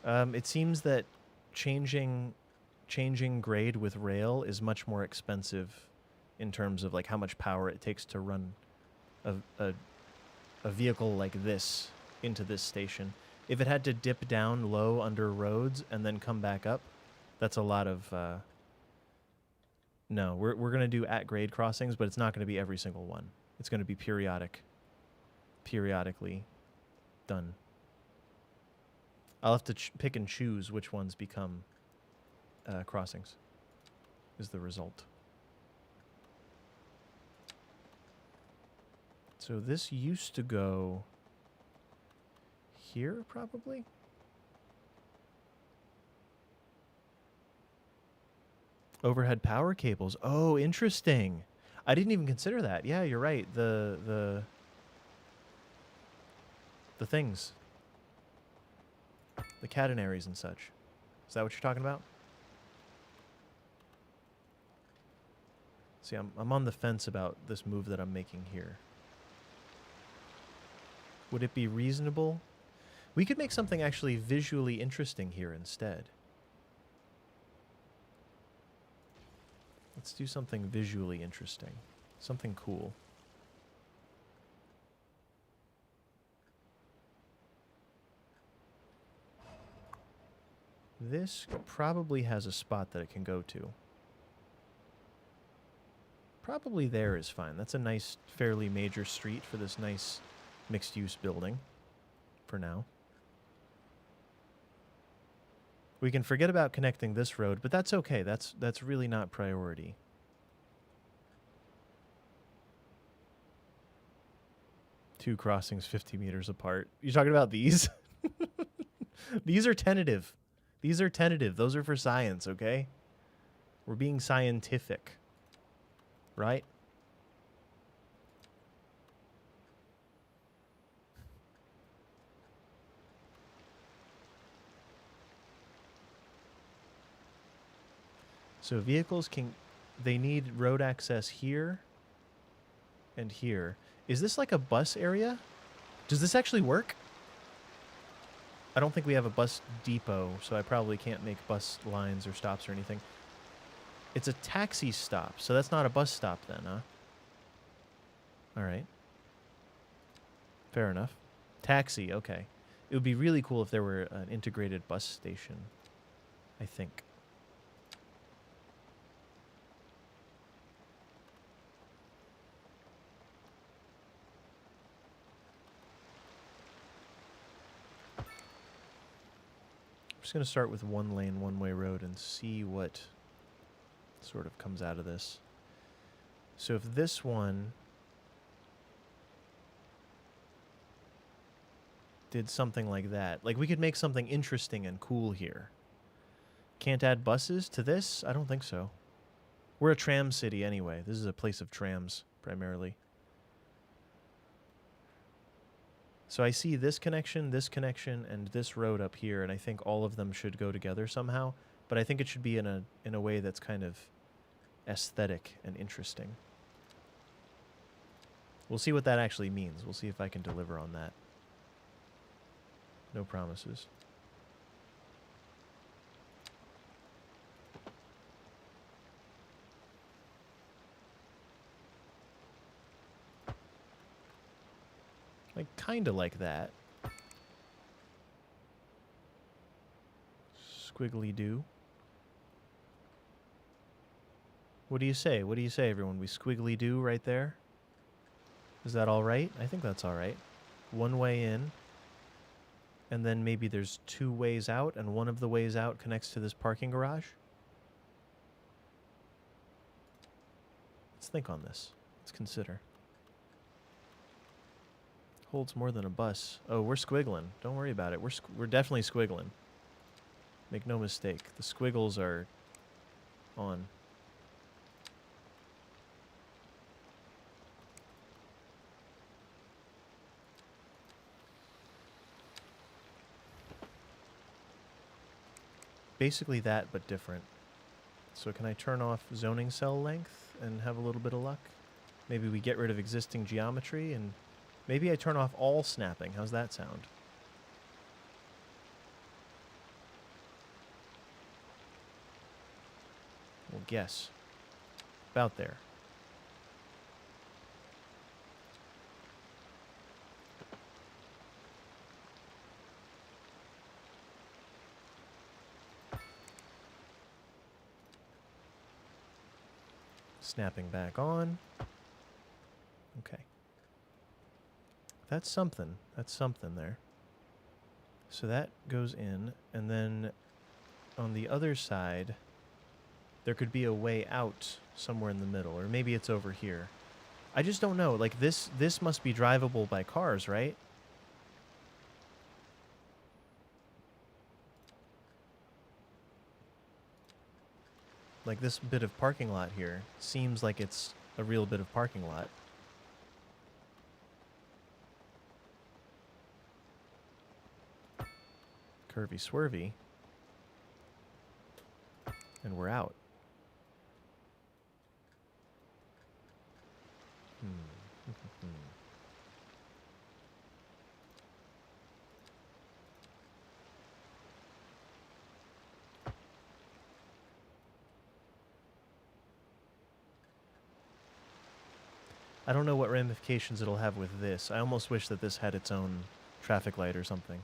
A: It seems that changing grade with rail is much more expensive in terms of like how much power it takes to run a vehicle like this into this station. If it had to dip down low under roads and then come back up, that's a lot of... No, we're going to do at-grade crossings, but it's not going to be every single one. It's going to be periodically done. I'll have to pick and choose which ones become crossings, is the result. So this used to go here, probably? Overhead power cables. Oh, interesting. I didn't even consider that. Yeah, you're right. The things. The catenaries and such. Is that what you're talking about? See, I'm on the fence about this move that I'm making here. Would it be reasonable? We could make something actually visually interesting here instead. Let's do something visually interesting. Something cool. This probably has a spot that it can go to. Probably there is fine. That's a nice, fairly major street for this nice mixed-use building for now. We can forget about connecting this road, but that's okay. That's really not priority. Two crossings 50 meters apart. You talking about these? These are tentative. These are tentative. Those are for science, okay? We're being scientific. Right? So vehicles can... They need road access here and here. Is this like a bus area? Does this actually work? I don't think we have a bus depot, so I probably can't make bus lines or stops or anything. It's a taxi stop, so that's not a bus stop then, huh? All right. Fair enough. Taxi, okay. It would be really cool if there were an integrated bus station, I think. I'm just going to start with one lane, one-way road and see what sort of comes out of this. So if this one did something like that, like we could make something interesting and cool here. Can't add buses to this? I don't think so. We're a tram city anyway. This is a place of trams, primarily. So I see this connection, and this road up here, and I think all of them should go together somehow. But I think it should be in a way that's kind of aesthetic and interesting. We'll see what that actually means. We'll see if I can deliver on that. No promises. Like, kinda like that. Squiggly-doo. What do you say? What do you say, everyone? We squiggly-doo right there? Is that all right? I think that's all right. One way in, and then maybe there's 2 ways out, and one of the ways out connects to this parking garage? Let's think on this. Let's consider. Holds more than a bus. Oh, we're squiggling. Don't worry about it. We're definitely squiggling. Make no mistake. The squiggles are on. Basically that, but different. So can I turn off zoning cell length and have a little bit of luck? Maybe we get rid of existing geometry, and maybe I turn off all snapping. How's that sound? We'll guess. About there. Snapping back on. Okay. That's something. That's something there. So that goes in, and then on the other side, there could be a way out somewhere in the middle, or maybe it's over here. I just don't know. Like, this must be drivable by cars, right? Like, this bit of parking lot here seems like it's a real bit of parking lot. Curvy swervy. And we're out. I don't know what ramifications it'll have with this. I almost wish that this had its own traffic light or something.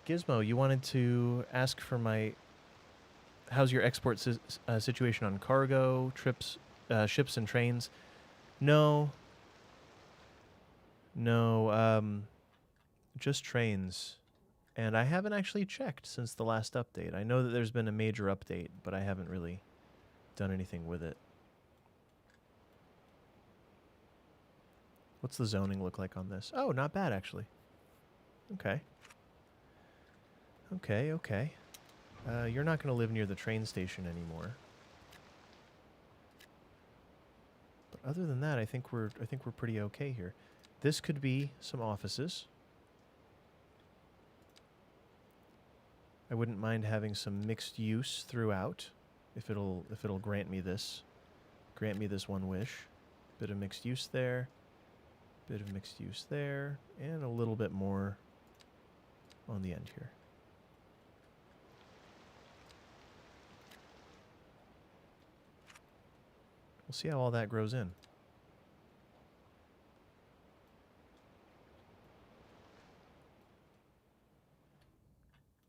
A: Gizmo, you wanted to ask for my... How's your export situation on cargo, trips, ships and trains? No. No, just trains. And I haven't actually checked since the last update. I know that there's been a major update, but I haven't really done anything with it. What's the zoning look like on this? Oh, not bad, actually. Okay. Okay. You're not going to live near the train station anymore. But other than that, I think we're pretty okay here. This could be some offices. I wouldn't mind having some mixed use throughout, if it'll grant me this one wish. Bit of mixed use there. Bit of mixed use there, and a little bit more on the end here. We'll see how all that grows in.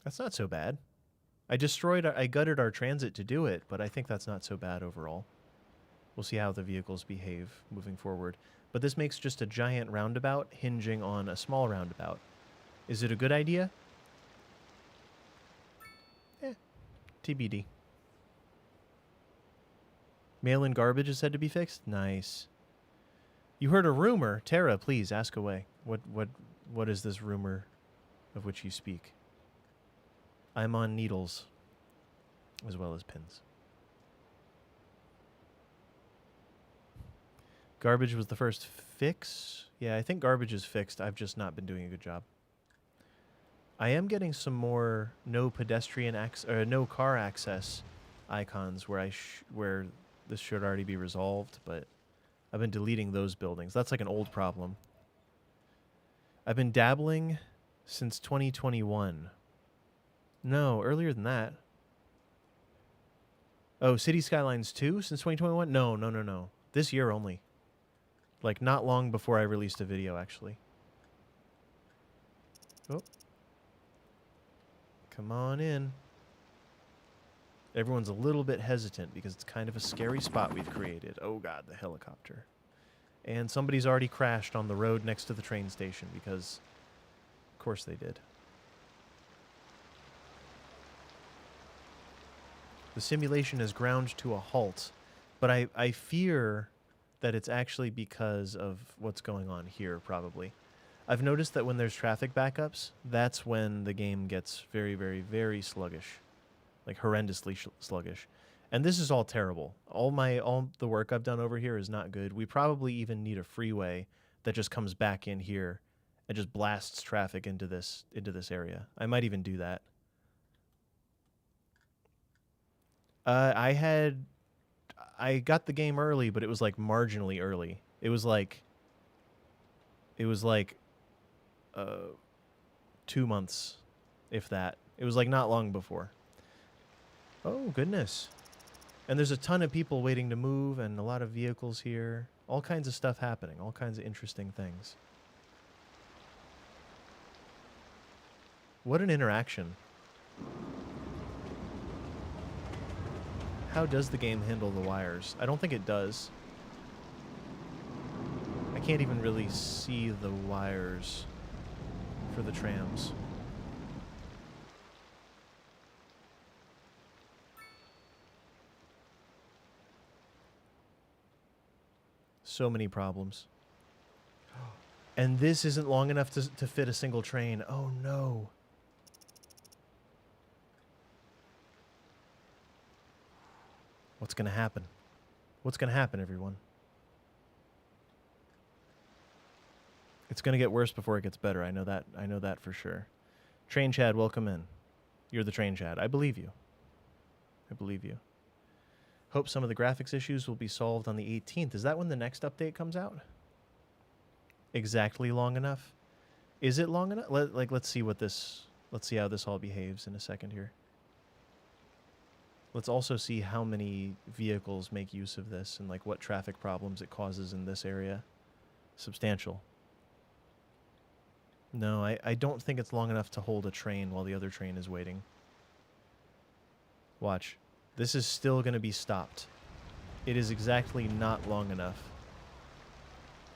A: That's not so bad. I gutted our transit to do it, but I think that's not so bad overall. We'll see how the vehicles behave moving forward. But this makes just a giant roundabout hinging on a small roundabout. Is it a good idea? TBD. Mail-in garbage is said to be fixed? Nice. You heard a rumor. Tara, please, ask away. What is this rumor of which you speak? I'm on needles, as well as pins. Garbage was the first fix. Yeah, I think garbage is fixed. I've just not been doing a good job. I am getting some more no pedestrian access or no car access icons where this should already be resolved, but I've been deleting those buildings. That's like an old problem. I've been dabbling since 2021. No, earlier than that. Oh, City Skylines 2 since 2021? No. This year only. Like, not long before I released a video, actually. Oh. Come on in. Everyone's a little bit hesitant because it's kind of a scary spot we've created. Oh, God, the helicopter. And somebody's already crashed on the road next to the train station because, of course they did. The simulation is ground to a halt, but I fear that it's actually because of what's going on here, probably. I've noticed that when there's traffic backups, that's when the game gets very, very, very sluggish. Like, horrendously sluggish. And this is all terrible. All the work I've done over here is not good. We probably even need a freeway that just comes back in here and just blasts traffic into this area. I might even do that. I got the game early, but it was like marginally early. It was like 2 months, if that. It was like not long before. Oh, goodness. And there's a ton of people waiting to move and a lot of vehicles here. All kinds of stuff happening. All kinds of interesting things. What an interaction. How does the game handle the wires? I don't think it does. I can't even really see the wires for the trams. So many problems. And this isn't long enough to fit a single train. Oh no. What's going to happen? What's going to happen, everyone? It's going to get worse before it gets better. I know that for sure. Train Chad, welcome in. You're the Train Chad. I believe you. I believe you. Hope some of the graphics issues will be solved on the 18th. Is that when the next update comes out? Exactly long enough? Is it long enough? Let's see how this all behaves in a second here. Let's also see how many vehicles make use of this and like what traffic problems it causes in this area. Substantial. No, I don't think it's long enough to hold a train while the other train is waiting. Watch. This is still going to be stopped. It is exactly not long enough.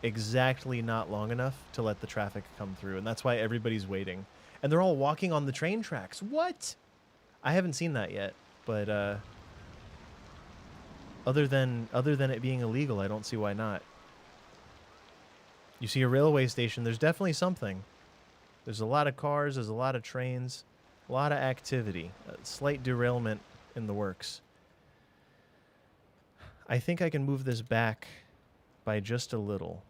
A: Exactly not long enough to let the traffic come through. And that's why everybody's waiting. And they're all walking on the train tracks. What? I haven't seen that yet. But other than it being illegal, I don't see why not. You see a railway station, there's definitely something. There's a lot of cars, there's a lot of trains, a lot of activity. A slight derailment in the works. I think I can move this back by just a little.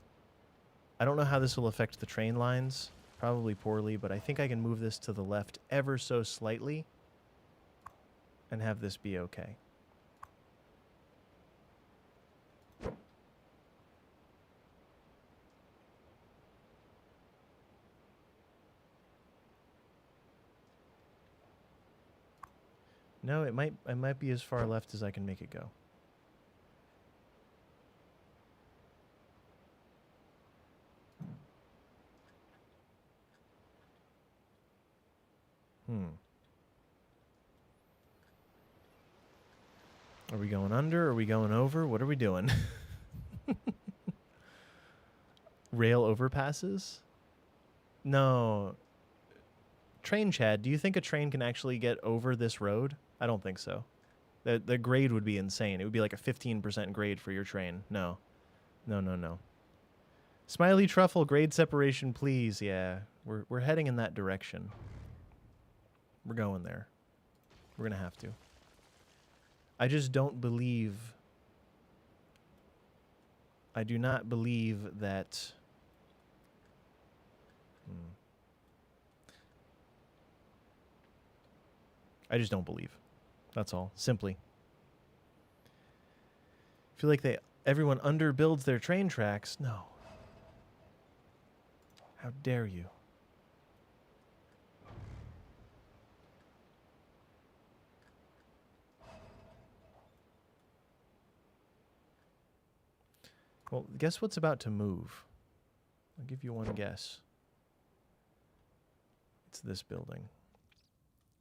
A: I don't know how this will affect the train lines, probably poorly, but I think I can move this to the left ever so slightly and have this be okay. No, it might be as far left as I can make it go. Are we going under? Are we going over? What are we doing? Rail overpasses? No. Train Chad, do you think a train can actually get over this road? I don't think so. The grade would be insane. It would be like a 15% grade for your train. No. No. Smiley Truffle, grade separation, please. Yeah, we're heading in that direction. We're going there. We're going to have to. I just don't believe I do not believe that... I just don't believe. That's all. Simply. I feel like everyone underbuilds their train tracks. No. How dare you? Well, guess what's about to move? I'll give you one guess. It's this building.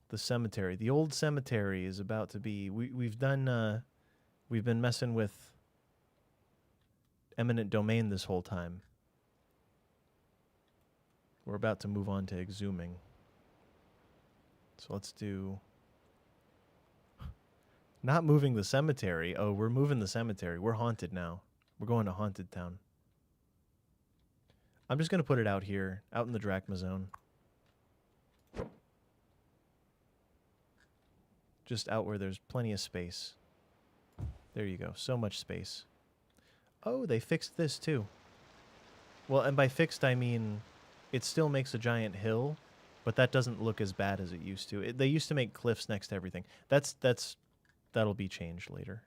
A: The cemetery. The old cemetery is about to be... We've been messing with eminent domain this whole time. We're about to move on to exhuming. So let's do... Not moving the cemetery. Oh, we're moving the cemetery. We're haunted now. We're going to Haunted Town. I'm just going to put it out here, out in the Drachma Zone. Just out where there's plenty of space. There you go. So much space. Oh, they fixed this too. Well, and by fixed, I mean it still makes a giant hill, but that doesn't look as bad as it used to. They used to make cliffs next to everything. That'll be changed later.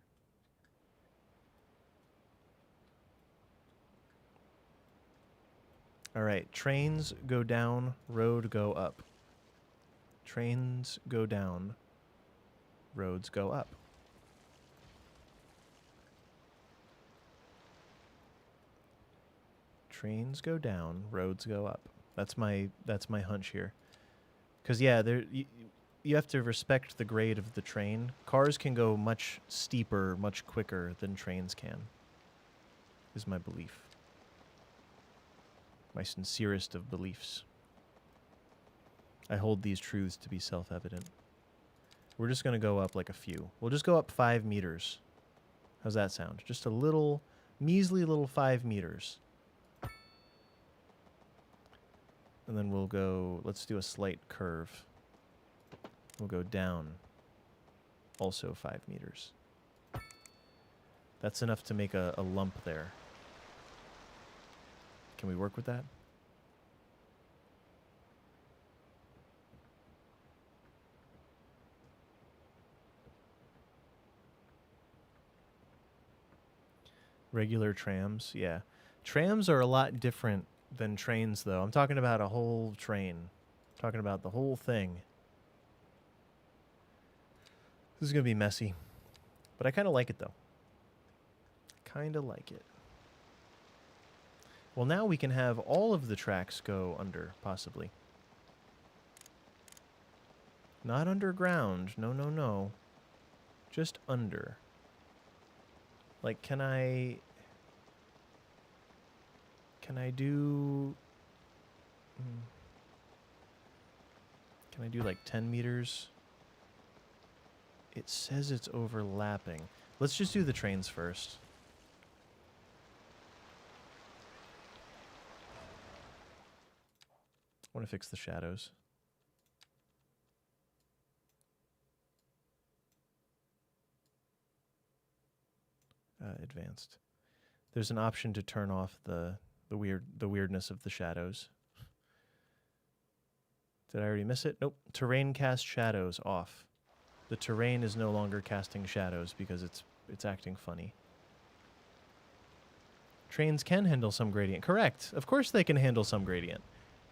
A: All right, trains go down, road go up. Trains go down, roads go up. Trains go down, roads go up. That's my hunch here. Cuz yeah, you have to respect the grade of the train. Cars can go much steeper, much quicker than trains can. Is my belief. My sincerest of beliefs. I hold these truths to be self-evident. We're just going to go up like a few. We'll just go up 5 meters. How's that sound? Just a little, measly little 5 meters. And then we'll go, let's do a slight curve. We'll go down. Also 5 meters. That's enough to make a lump there. Can we work with that? Regular trams, yeah. Trams are a lot different than trains, though. I'm talking about a whole train. I'm talking about the whole thing. This is going to be messy. But I kind of like it, though. Kind of like it. Well, now we can have all of the tracks go under, possibly. Not underground. No, no, no. Just under. Like, can I do... Can I do like 10 meters? It says it's overlapping. Let's just do the trains first. I want to fix the shadows. Advanced. There's an option to turn off the weirdness of the shadows. Did I already miss it? Nope. Terrain cast shadows off. The terrain is no longer casting shadows because it's acting funny. Trains can handle some gradient. Correct. Of course they can handle some gradient.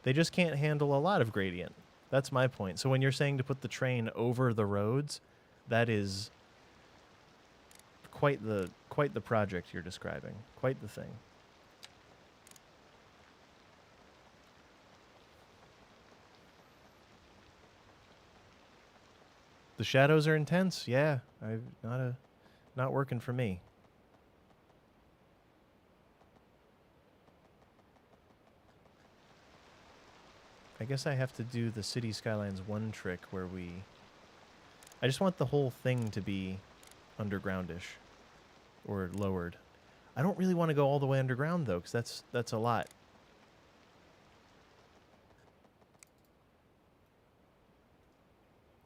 A: They just can't handle a lot of gradient. That's my point. So when you're saying to put the train over the roads, that is quite the project you're describing. Quite the thing. The shadows are intense. Yeah, not working for me. I guess I have to do the City Skylines 1 trick where I just want the whole thing to be undergroundish or lowered. I don't really want to go all the way underground though, because that's a lot.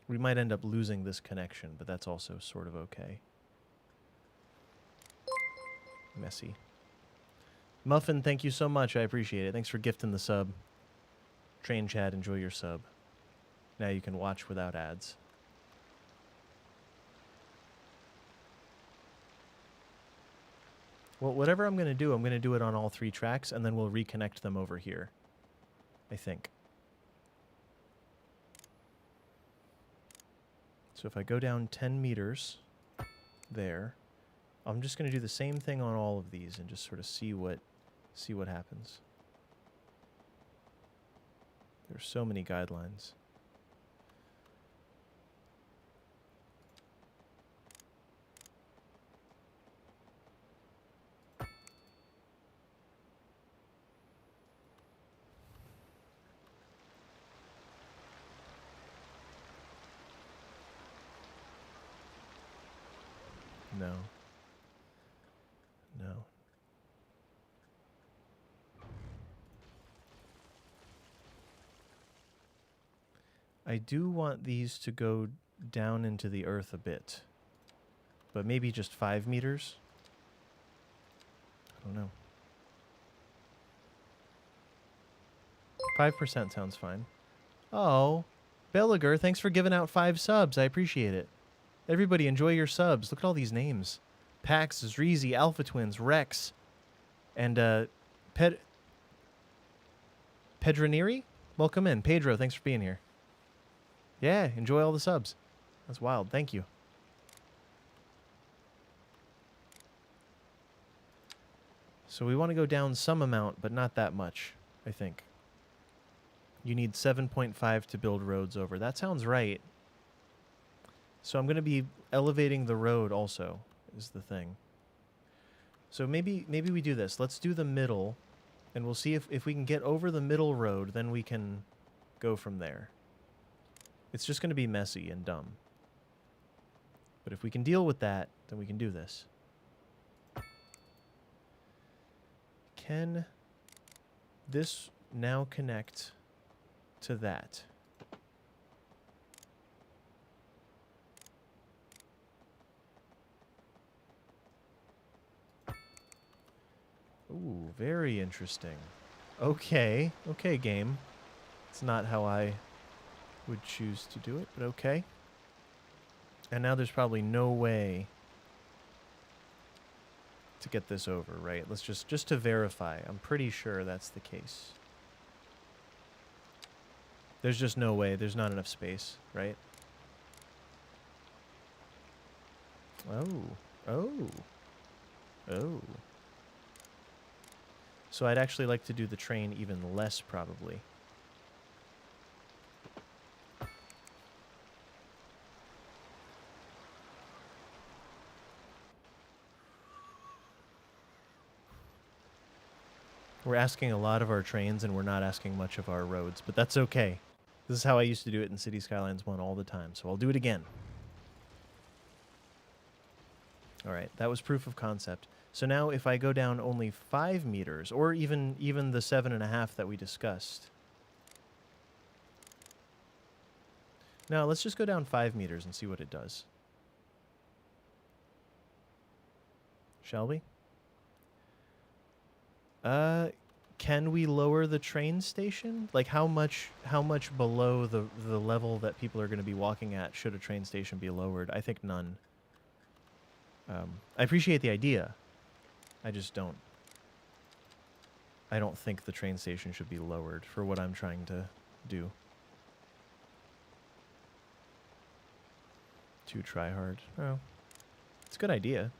A: We might end up losing this connection, but that's also sort of okay. Messy. Muffin, thank you so much. I appreciate it. Thanks for gifting the sub. Train Chad, enjoy your sub. Now you can watch without ads. Well, whatever I'm going to do it on all 3 tracks, and then we'll reconnect them over here, I think. So if I go down 10 meters there, I'm just going to do the same thing on all of these and just sort of see what happens. There's so many guidelines. No. No. I do want these to go down into the earth a bit. But maybe just 5 meters? I don't know. 5% sounds fine. Oh, Belliger, thanks for giving out 5 subs. I appreciate it. Everybody enjoy your subs. Look at all these names. Pax, Zreezy, Alpha Twins, Rex, and Pedroniri? Welcome in. Pedro, thanks for being here. Yeah, enjoy all the subs. That's wild. Thank you. So we want to go down some amount, but not that much, I think. You need 7.5 to build roads over. That sounds right. So I'm going to be elevating the road also, is the thing. So maybe we do this. Let's do the middle, and we'll see if we can get over the middle road, then we can go from there. It's just going to be messy and dumb. But if we can deal with that, then we can do this. Can this now connect to that? Ooh, very interesting. Okay. Okay, game. It's not how I would choose to do it, but okay. And now there's probably no way to get this over, right? Let's just to verify. I'm pretty sure that's the case. There's just no way. There's not enough space, right? Oh. Oh. Oh. So I'd actually like to do the train even less, probably. We're asking a lot of our trains, and we're not asking much of our roads, but that's okay. This is how I used to do it in City Skylines 1 all the time, so I'll do it again. All right, that was proof of concept. So now if I go down only 5 meters, or even the 7.5 that we discussed. Now let's just go down 5 meters and see what it does. Shall we? Can we lower the train station? Like how much below the level that people are going to be walking at should a train station be lowered? I think none. I appreciate the idea. I just don't. I don't think the train station should be lowered for what I'm trying to do. Too try hard. Oh, it's a good idea.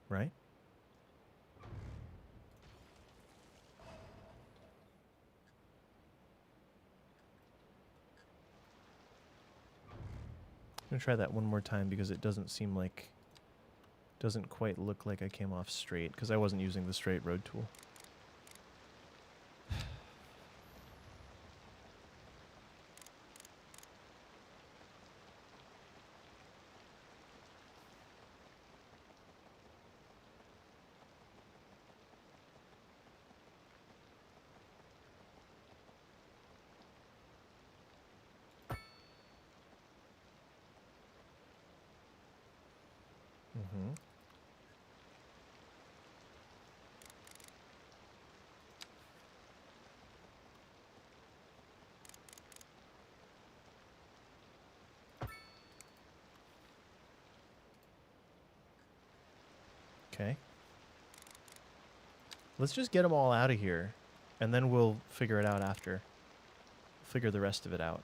A: Right? I'm going to try that one more time because it doesn't seem like... doesn't quite look like I came off straight because I wasn't using the straight road tool. Okay. Let's just get them all out of here, and then we'll figure it out after. Figure the rest of it out.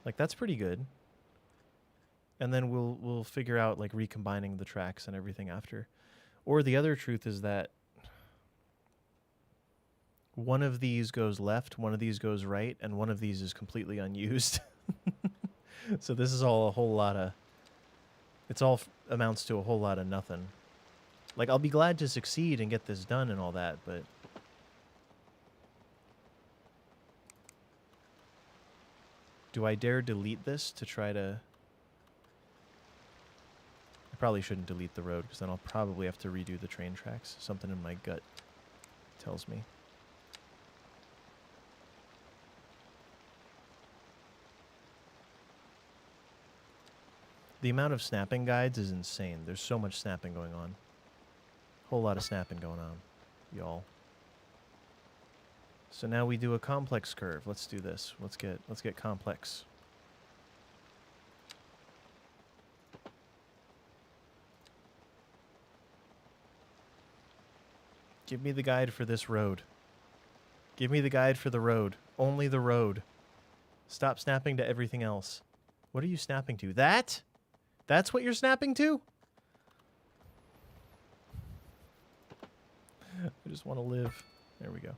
A: Like, that's pretty good. And then we'll figure out, like, recombining the tracks and everything after. Or the other truth is that one of these goes left, one of these goes right, and one of these is completely unused. So this is all a whole lot of... It's all amounts to a whole lot of nothing. Like, I'll be glad to succeed and get this done and all that, but... Do I dare delete this to try to... I probably shouldn't delete the road, because then I'll probably have to redo the train tracks. Something in my gut tells me. The amount of snapping guides is insane. There's so much snapping going on. Whole lot of snapping going on, y'all. So now we do a complex curve. Let's do this. Let's get complex. Give me the guide for this road. Give me the guide for the road. Only the road. Stop snapping to everything else. What are you snapping to? That? That's what you're snapping to? I just want to live. There we go.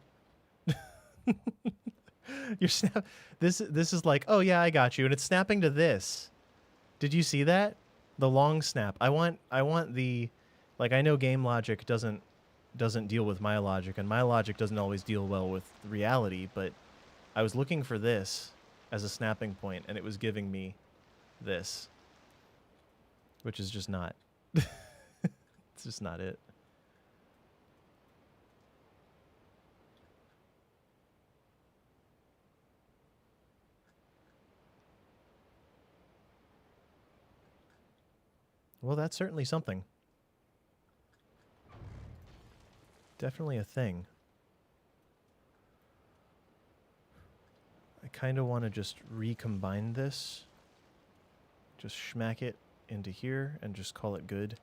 A: You're snap. This is like, oh yeah, I got you, and it's snapping to this. Did you see that? The long snap. I want the, like, I know game logic doesn't deal with my logic, and my logic doesn't always deal well with reality, but I was looking for this as a snapping point, and it was giving me this, which is just not. It's just not it. Well, that's certainly something. Definitely a thing. I kind of want to just recombine this. Just schmack it into here and just call it good.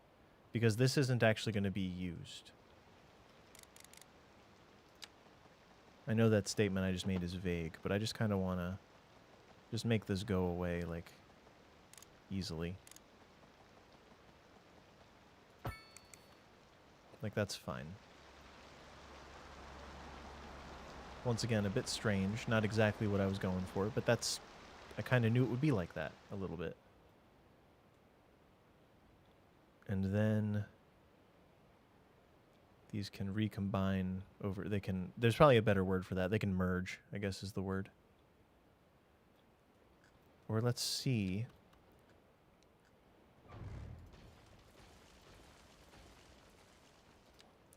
A: Because this isn't actually going to be used. I know that statement I just made is vague, but I just kind of want to just make this go away, like, easily. Like, that's fine. Once again, a bit strange. Not exactly what I was going for, but that's... I kind of knew it would be like that, a little bit. And then... these can recombine over... They can... There's probably a better word for that. They can merge, I guess is the word. Or let's see...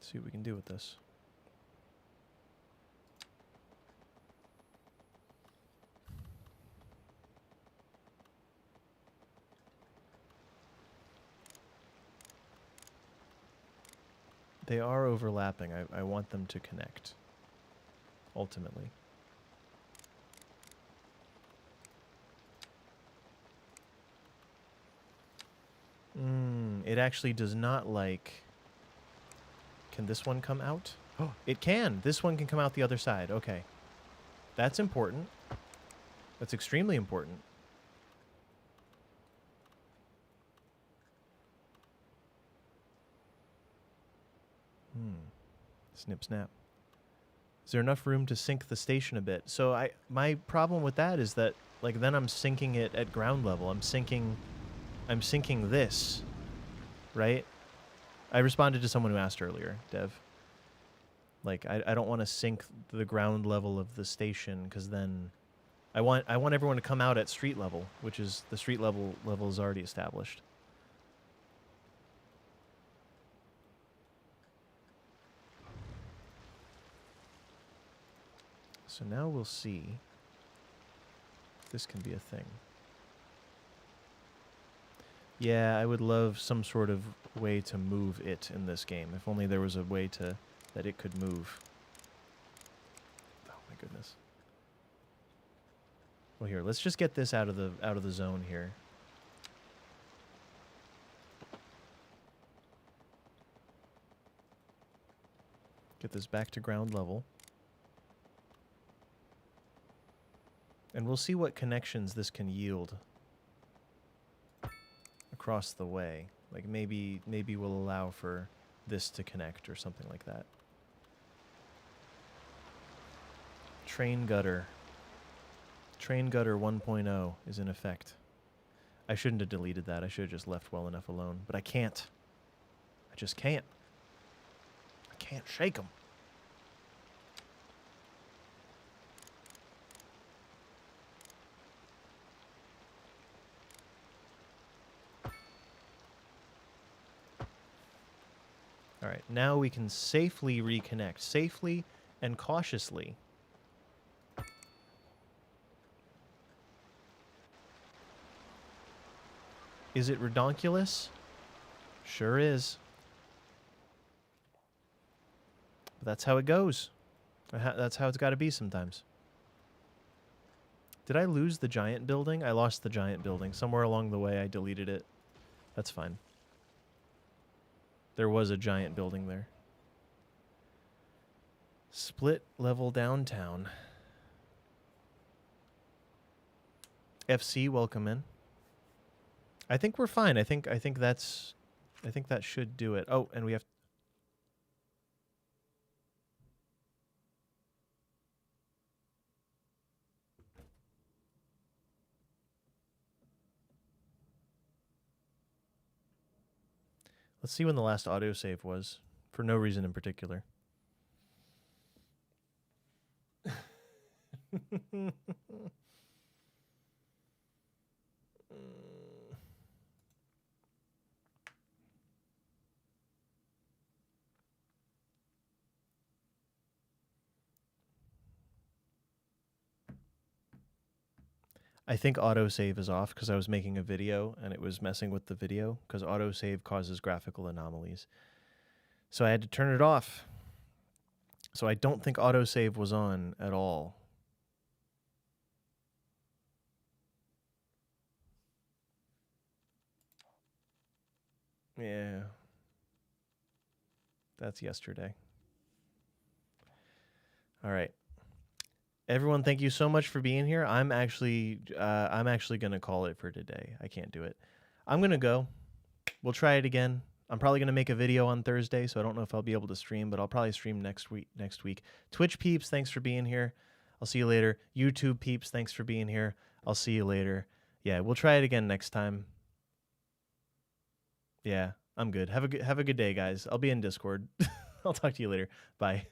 A: see what we can do with this. They are overlapping. I want them to connect, ultimately. It actually does not like... Can this one come out? Oh, it can. This one can come out the other side. Okay. That's important. That's extremely important. Snip, snap. Is there enough room to sink the station a bit? So my problem with that is that, like, then I'm sinking it at ground level. I'm sinking this, right? I responded to someone who asked earlier, Dev. Like, I don't want to sink the ground level of the station, because then I want everyone to come out at street level, which is the street level is already established. So now we'll see if this can be a thing. Yeah, I would love some sort of way to move it in this game. If only there was a way to that it could move. Oh my goodness. Well, here, let's just get this out of the zone here. get this back to ground level. And we'll see what connections this can yield across the way. Like maybe we'll allow for this to connect or something like that. Train gutter. Train gutter 1.0 is in effect. I shouldn't have deleted that. I should have just left well enough alone. But I can't. I just can't. I can't shake them. All right, now we can safely reconnect. Safely and cautiously. Is it redonkulous? Sure is. But that's how it goes. That's how it's got to be sometimes. Did I lose the giant building? I lost the giant building. Somewhere along the way I deleted it. That's fine. There was a giant building there. Split level downtown. FC, welcome in. I think we're fine. I think that should do it. Oh, and we have. Let's see when the last autosave was, for no reason in particular. I think autosave is off because I was making a video and it was messing with the video because autosave causes graphical anomalies. So I had to turn it off. So I don't think autosave was on at all. Yeah. That's yesterday. All right. Everyone, thank you so much for being here. I'm actually going to call it for today. I can't do it. I'm going to go. We'll try it again. I'm probably going to make a video on Thursday, so I don't know if I'll be able to stream, but I'll probably stream next week. Twitch peeps, thanks for being here. I'll see you later. YouTube peeps, thanks for being here. I'll see you later. Yeah, we'll try it again next time. Yeah, I'm good. Have a good day, guys. I'll be in Discord. I'll talk to you later. Bye.